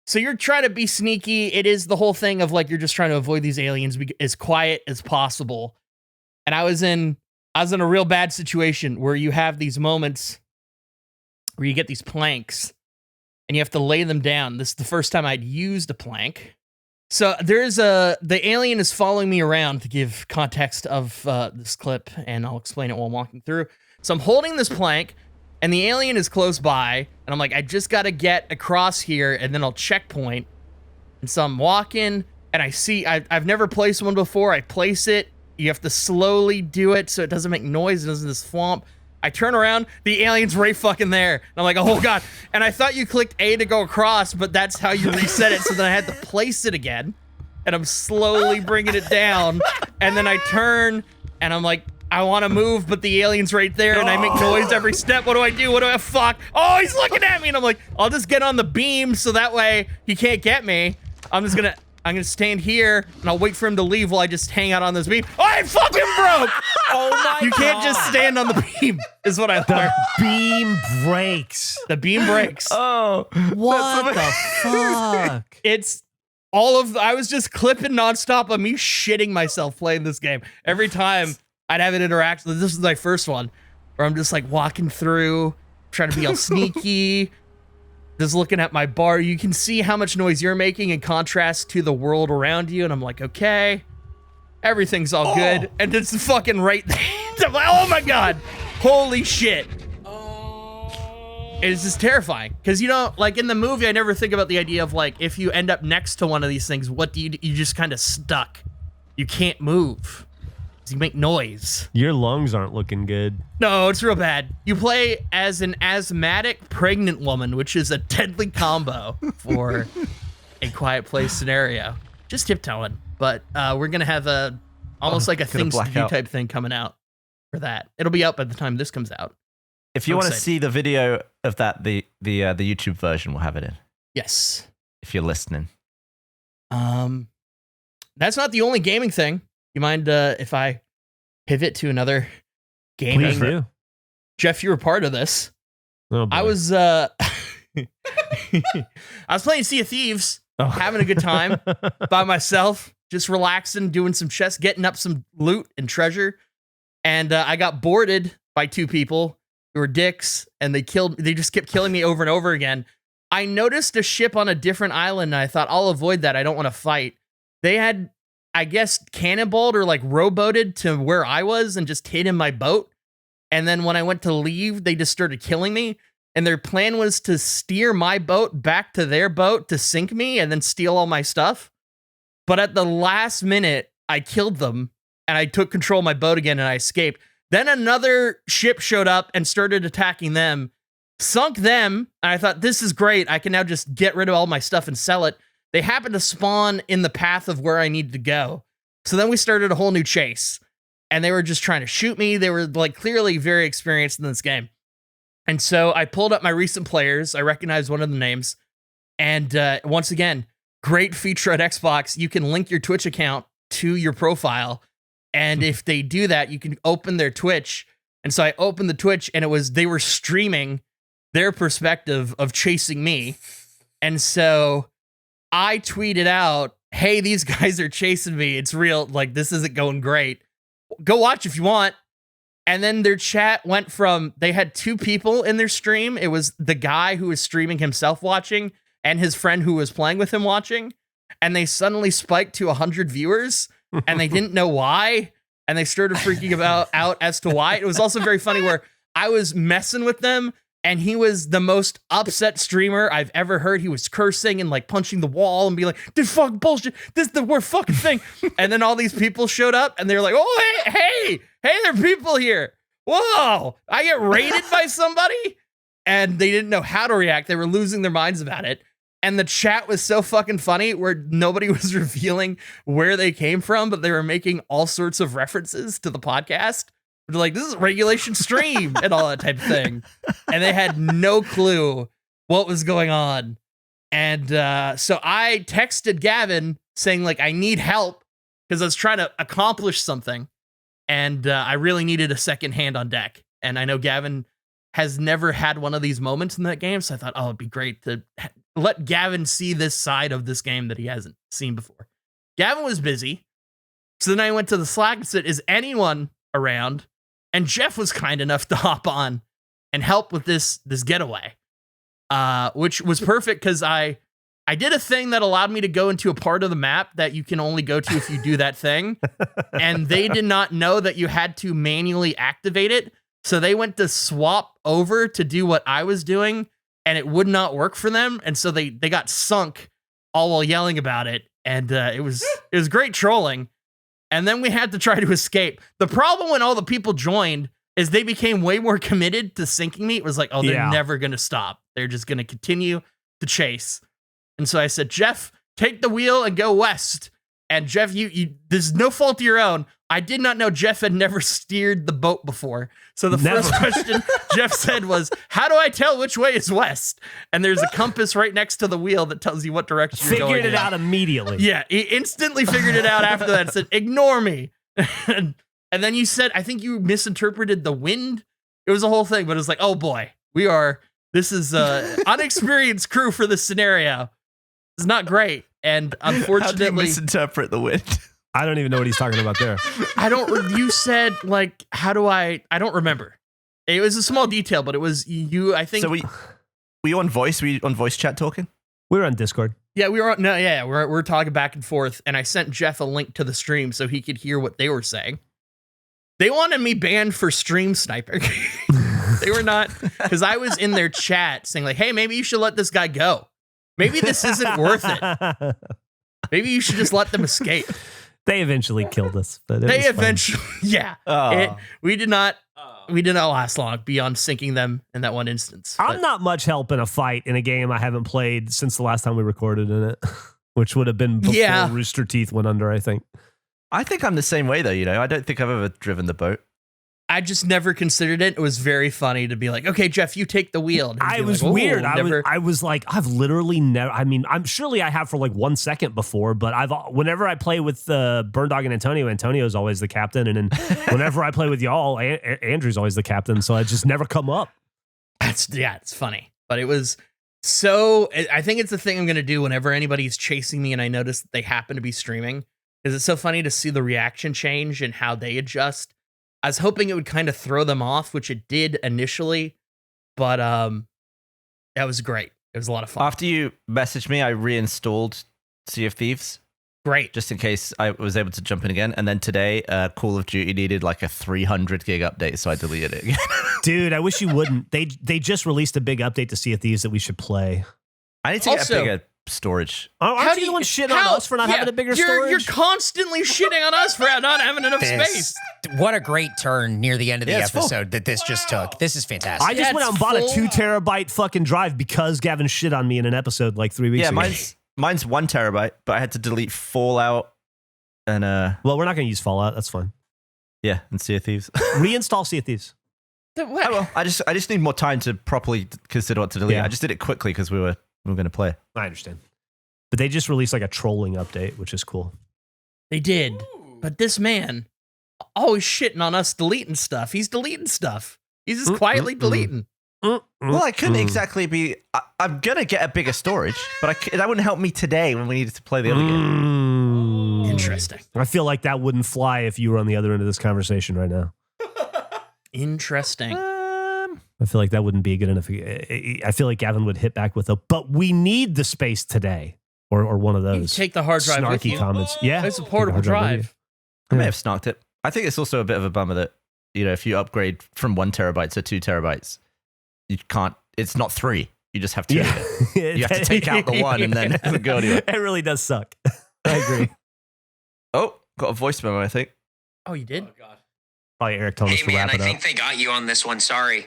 Speaker 3: So you're trying to be sneaky. It is the whole thing of like, you're just trying to avoid these aliens, be as quiet as possible. And I was in a real bad situation where you have these moments where you get these planks and you have to lay them down. This is the first time I'd used a plank. So the alien is following me around, to give context of this clip, and I'll explain it while I'm walking through. So I'm holding this plank, and the alien is close by, and I'm like, I just got to get across here, and then I'll checkpoint. And so I'm walking, and I see, I've never placed one before. I place it. You have to slowly do it so it doesn't make noise. It doesn't just thwomp. I turn around, the alien's right fucking there. And I'm like, oh God. And I thought you clicked A to go across, but that's how you reset it. So then I had to place it again. And I'm slowly bringing it down. And then I turn, and I'm like, I want to move, but the alien's right there, and I make noise every step. What do I do? What do I fuck? Oh, he's looking at me, and I'm like, I'll just get on the beam so that way he can't get me. I'm gonna stand here, and I'll wait for him to leave while I just hang out on this beam. Oh, I fucking broke!
Speaker 4: Oh my
Speaker 3: You can't just stand on the beam, is what I learned.
Speaker 1: Beam breaks.
Speaker 3: The beam breaks.
Speaker 2: Oh,
Speaker 1: What the fuck?
Speaker 3: It's all of, I was just clipping nonstop of me shitting myself playing this game. Every time I'd have an interaction, this is my first one, where I'm just like walking through, trying to be all sneaky, just looking at my bar. You can see how much noise you're making in contrast to the world around you, and I'm like, okay, everything's all good. And it's fucking right there. I'm like, oh my God, holy shit. It's just terrifying because you know, like in the movie, I never think about the idea of like, if you end up next to one of these things, what do you do? You just kind of stuck. You can't move. You make noise.
Speaker 1: Your lungs aren't looking good.
Speaker 3: No, it's real bad. You play as an asthmatic pregnant woman, which is a deadly combo for a Quiet Place scenario. Just tiptoeing, but we're gonna have almost like a
Speaker 2: gonna
Speaker 3: things to
Speaker 2: black
Speaker 3: do
Speaker 2: out.
Speaker 3: type thing coming out. for that. It'll be out by the time this comes out.
Speaker 2: If you
Speaker 3: I'm
Speaker 2: want to
Speaker 3: excited.
Speaker 2: see the video of that, the YouTube version will have it in.
Speaker 3: Yes.
Speaker 2: If you're listening.
Speaker 3: That's not the only gaming thing. You mind if I pivot to another gaming?
Speaker 1: Please do.
Speaker 3: Geoff, you were part of this.
Speaker 1: Oh, boy.
Speaker 3: I was I was playing Sea of Thieves, having a good time by myself, just relaxing, doing some chests, getting up some loot and treasure. And I got boarded by two people who were dicks, and they just kept killing me over and over again. I noticed a ship on a different island, and I thought, I'll avoid that. I don't want to fight. They had, I guess, cannonballed or like rowboated to where I was and just hid in my boat. And then when I went to leave, they just started killing me. And their plan was to steer my boat back to their boat to sink me and then steal all my stuff. But at the last minute, I killed them and I took control of my boat again and I escaped. Then another ship showed up and started attacking them, sunk them. And I thought, this is great. I can now just get rid of all my stuff and sell it. They happened to spawn in the path of where I needed to go. So then we started a whole new chase. And they were just trying to shoot me. They were like clearly very experienced in this game. And so I pulled up my recent players. I recognized one of the names. And once again, great feature at Xbox. You can link your Twitch account to your profile. And if they do that, you can open their Twitch. And so I opened the Twitch and they were streaming their perspective of chasing me. And so I tweeted out, hey, these guys are chasing me. It's real. Like, this isn't going great. Go watch if you want. And then their chat went from, they had two people in their stream. It was the guy who was streaming himself watching and his friend who was playing with him watching. And they suddenly spiked to 100 viewers and they didn't know why. And they started freaking out as to why. It was also very funny where I was messing with them and he was the most upset streamer I've ever heard. He was cursing and like punching the wall and be like, this fucking bullshit. This is the worst fucking thing. And then all these people showed up and they were like, oh, hey, there are people here. Whoa, I get raided by somebody. And they didn't know how to react. They were losing their minds about it. And the chat was so fucking funny where nobody was revealing where they came from, but they were making all sorts of references to the podcast. They're like, this is a regulation stream and all that type of thing. And they had no clue what was going on. And so I texted Gavin saying, like, I need help because I was trying to accomplish something. And I really needed a second hand on deck. And I know Gavin has never had one of these moments in that game. So I thought, oh, it'd be great to let Gavin see this side of this game that he hasn't seen before. Gavin was busy. So then I went to the Slack and said, is anyone around? And Geoff was kind enough to hop on and help with this getaway, which was perfect because I did a thing that allowed me to go into a part of the map that you can only go to if you do that thing. And they did not know that you had to manually activate it. So they went to swap over to do what I was doing and it would not work for them. And so they got sunk all while yelling about it. And it was great trolling. And then we had to try to escape. The problem when all the people joined is they became way more committed to sinking me. It was like, oh, they're never going to stop. They're just going to continue to chase. And so I said, Geoff, take the wheel and go west. And Geoff, you there's no fault of your own. I did not know Geoff had never steered the boat before. So the first question Geoff said was, how do I tell which way is west? And there's a compass right next to the wheel that tells you what direction you're going.
Speaker 1: Figured it out immediately.
Speaker 3: Yeah, he instantly figured it out after that and said, ignore me. And then you said, I think you misinterpreted the wind. It was a whole thing, but it was like, oh boy, this is unexperienced crew for this scenario. It's not great. And unfortunately,
Speaker 2: how do you misinterpret the wind?
Speaker 1: I don't even know what he's talking about there.
Speaker 3: You said like, I don't remember. It was a small detail, but it was you, I think.
Speaker 2: So were you on voice? Were you on voice chat talking?
Speaker 1: We were on Discord.
Speaker 3: Yeah, we were on, we're talking back and forth. And I sent Geoff a link to the stream so he could hear what they were saying. They wanted me banned for stream sniping. They were not, because I was in their chat saying like, hey, maybe you should let this guy go. Maybe this isn't worth it. Maybe you should just let them escape.
Speaker 1: They eventually killed us. But
Speaker 3: yeah.
Speaker 2: Oh.
Speaker 3: We did not last long beyond sinking them in that one instance.
Speaker 1: I'm not much help in a fight in a game I haven't played since the last time we recorded in it, which would have been before Rooster Teeth went under, I think.
Speaker 2: I think I'm the same way though, I don't think I've ever driven the boat.
Speaker 3: I just never considered it. It was very funny to be like, okay, Geoff, you take the wheel. And he'd
Speaker 1: I
Speaker 3: be
Speaker 1: was
Speaker 3: like, "Oh,
Speaker 1: weird.
Speaker 3: never."
Speaker 1: I was like, I've literally never. I mean, I'm surely I have for like 1 second before, but whenever I play with Burn Dog and Antonio, Antonio's always the captain, and then whenever I play with y'all, Andrew's always the captain. So I just never come up.
Speaker 3: It's funny, but it was so. I think it's the thing I'm gonna do whenever anybody's chasing me and I notice that they happen to be streaming, because it's so funny to see the reaction change and how they adjust. I was hoping it would kind of throw them off, which it did initially, but that was great. It was a lot of fun.
Speaker 2: After you messaged me, I reinstalled Sea of Thieves
Speaker 3: Great.
Speaker 2: just in case I was able to jump in again. And then today, Call of Duty needed like a 300 gig update, so I deleted it again.
Speaker 1: Dude, I wish you wouldn't. They just released a big update to Sea of Thieves that we should play.
Speaker 2: I need to get a bigger storage.
Speaker 1: Aren't you the one shitting on us for not having a bigger storage?
Speaker 3: You're constantly shitting on us for not having enough space.
Speaker 4: What a great turn near the end of the
Speaker 2: it's full.
Speaker 4: episode that this just took. This is fantastic.
Speaker 1: I just went out and bought a
Speaker 3: full.
Speaker 1: 2 terabyte fucking drive because Gavin shit on me in an episode like 3 weeks
Speaker 2: Yeah,
Speaker 1: ago.
Speaker 2: mine's 1 terabyte, but I had to delete Fallout and
Speaker 1: Well, we're not going to use Fallout. That's fine.
Speaker 2: and Sea of Thieves.
Speaker 1: Reinstall Sea of Thieves.
Speaker 2: Oh, well, I just need more time to properly consider what to delete.
Speaker 1: Yeah.
Speaker 2: I just did it quickly because we were going to play.
Speaker 1: I understand. But they just released like a trolling update, which is cool.
Speaker 3: They did. But this man, always shitting on us deleting stuff. He's deleting stuff. He's just quietly deleting.
Speaker 2: Well, I couldn't exactly be. I'm gonna get a bigger storage, but that wouldn't help me today when we needed to play the other game.
Speaker 3: Interesting.
Speaker 1: I feel like that wouldn't fly if you were on the other end of this conversation right now.
Speaker 3: Interesting.
Speaker 1: I feel like that wouldn't be good enough. I feel like Gavin would hit back with but we need the space today. Or one of
Speaker 3: You
Speaker 1: those
Speaker 3: take the hard drive with
Speaker 1: snarky
Speaker 3: you.
Speaker 1: comments. Yeah.
Speaker 3: It's a
Speaker 1: take the
Speaker 3: portable
Speaker 1: hard with you.
Speaker 3: drive.
Speaker 2: I may have snarked it. I think it's also a bit of a bummer that if you upgrade from 1 terabyte to 2 terabytes, you can't. It's not 3. You just have 2.
Speaker 1: Yeah.
Speaker 2: You have to take out the 1 and then it doesn't go anywhere.
Speaker 1: It really does suck. I agree.
Speaker 2: Oh, got a voice memo, I think.
Speaker 3: Oh, you did?
Speaker 1: Probably Eric told us
Speaker 6: Hey
Speaker 1: to
Speaker 6: man,
Speaker 1: wrap
Speaker 6: I
Speaker 1: it up.
Speaker 6: think they got you on this one. Sorry.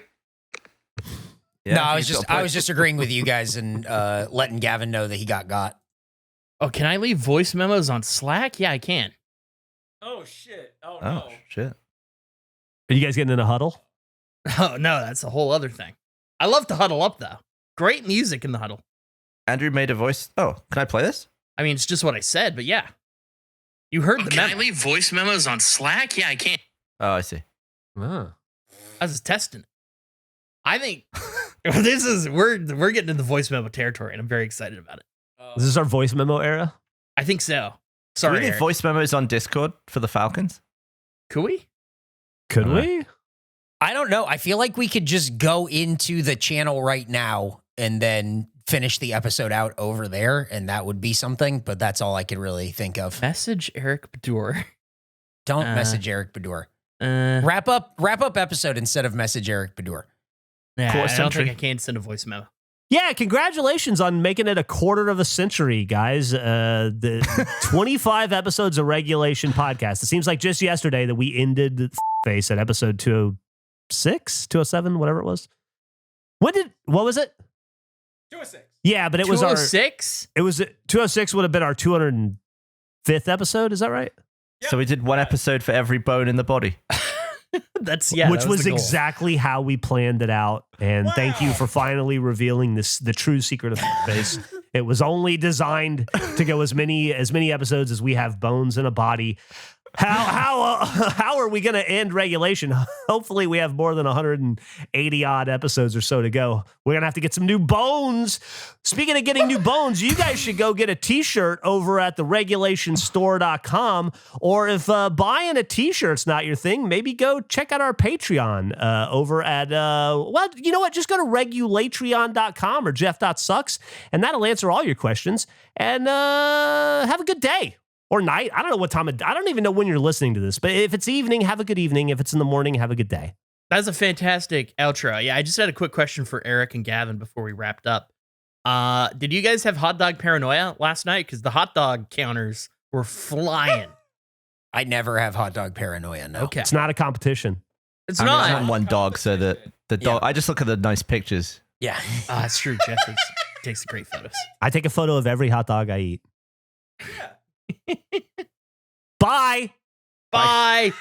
Speaker 2: Yeah,
Speaker 4: no,
Speaker 2: I think
Speaker 4: I was just agreeing with you guys and letting Gavin know that he got.
Speaker 3: Oh, can I leave voice memos on Slack? Yeah, I can.
Speaker 5: Oh shit! Oh
Speaker 2: Oh shit!
Speaker 1: Are you guys getting in a huddle?
Speaker 3: Oh, no, that's a whole other thing. I love to huddle up, though. Great music in the huddle.
Speaker 2: Andrew made a voice. Oh, can I play this?
Speaker 3: I mean, it's just what I said, but yeah. You heard the
Speaker 6: Can
Speaker 3: memo.
Speaker 6: I leave voice memos on Slack? Yeah, I can.
Speaker 2: Oh, I see.
Speaker 1: Ah.
Speaker 3: I was just testing it. I think we're getting into the voice memo territory, and I'm very excited about it.
Speaker 1: Is this our voice memo era?
Speaker 3: I think so.
Speaker 2: Do
Speaker 3: Sorry,
Speaker 2: we need
Speaker 3: Eric.
Speaker 2: voice memos on Discord for the Falcons?
Speaker 3: Could we?
Speaker 1: Could
Speaker 2: Uh,
Speaker 1: we?
Speaker 4: I don't know. I feel like we could just go into the channel right now and then finish the episode out over there, and that would be something. But that's all I could really think of.
Speaker 3: Message Eric Bedour.
Speaker 4: Don't message Eric Bedour.
Speaker 3: Uh,
Speaker 4: Wrap up episode instead of message Eric Bedour.
Speaker 3: nah,
Speaker 2: Quarter
Speaker 3: I don't
Speaker 2: century.
Speaker 3: think I can send a voice memo.
Speaker 1: Yeah, congratulations on making it a quarter of a century, guys. The 25 episodes of Regulation Podcast. It seems like just yesterday that we ended the face at episode 206, 207, whatever it was. What was it?
Speaker 5: 206.
Speaker 1: Yeah, but it was our
Speaker 3: 206?
Speaker 1: it was 206 would have been our 205th episode, is that right?
Speaker 5: Yep.
Speaker 2: So we did one episode for every bone in the body.
Speaker 3: That's yeah.
Speaker 1: Which
Speaker 3: that
Speaker 1: was
Speaker 3: the goal.
Speaker 1: exactly how we planned it out. And thank you for finally revealing the true secret of the face. It was only designed to go as many episodes as we have bones in a body. How are we going to end Regulation? Hopefully we have more than 180 odd episodes or so to go. We're going to have to get some new bones. Speaking of getting new bones, you guys should go get a t-shirt over at the regulationstore.com, or if buying a t-shirt's not your thing, maybe go check out our Patreon over at well, you know what? Just go to regulatreon.com or jeff.sucks and that'll answer all your questions. And have a good day. Or night. I don't know what time I don't even know when you're listening to this, but if it's evening, have a good evening. If it's in the morning, have a good day.
Speaker 3: That's a fantastic outro. Yeah, I just had a quick question for Eric and Gavin before we wrapped up. Did you guys have hot dog paranoia last night? Because the hot dog counters were flying.
Speaker 4: I never have hot dog paranoia. No.
Speaker 3: Okay.
Speaker 1: It's not a competition.
Speaker 3: It's
Speaker 2: I mean,
Speaker 3: not.
Speaker 2: I'm on one dog, so the dog. I just look at the nice pictures.
Speaker 4: Yeah.
Speaker 3: That's true. Jeff takes great photos.
Speaker 1: I take a photo of every hot dog I eat. Bye.
Speaker 3: Bye.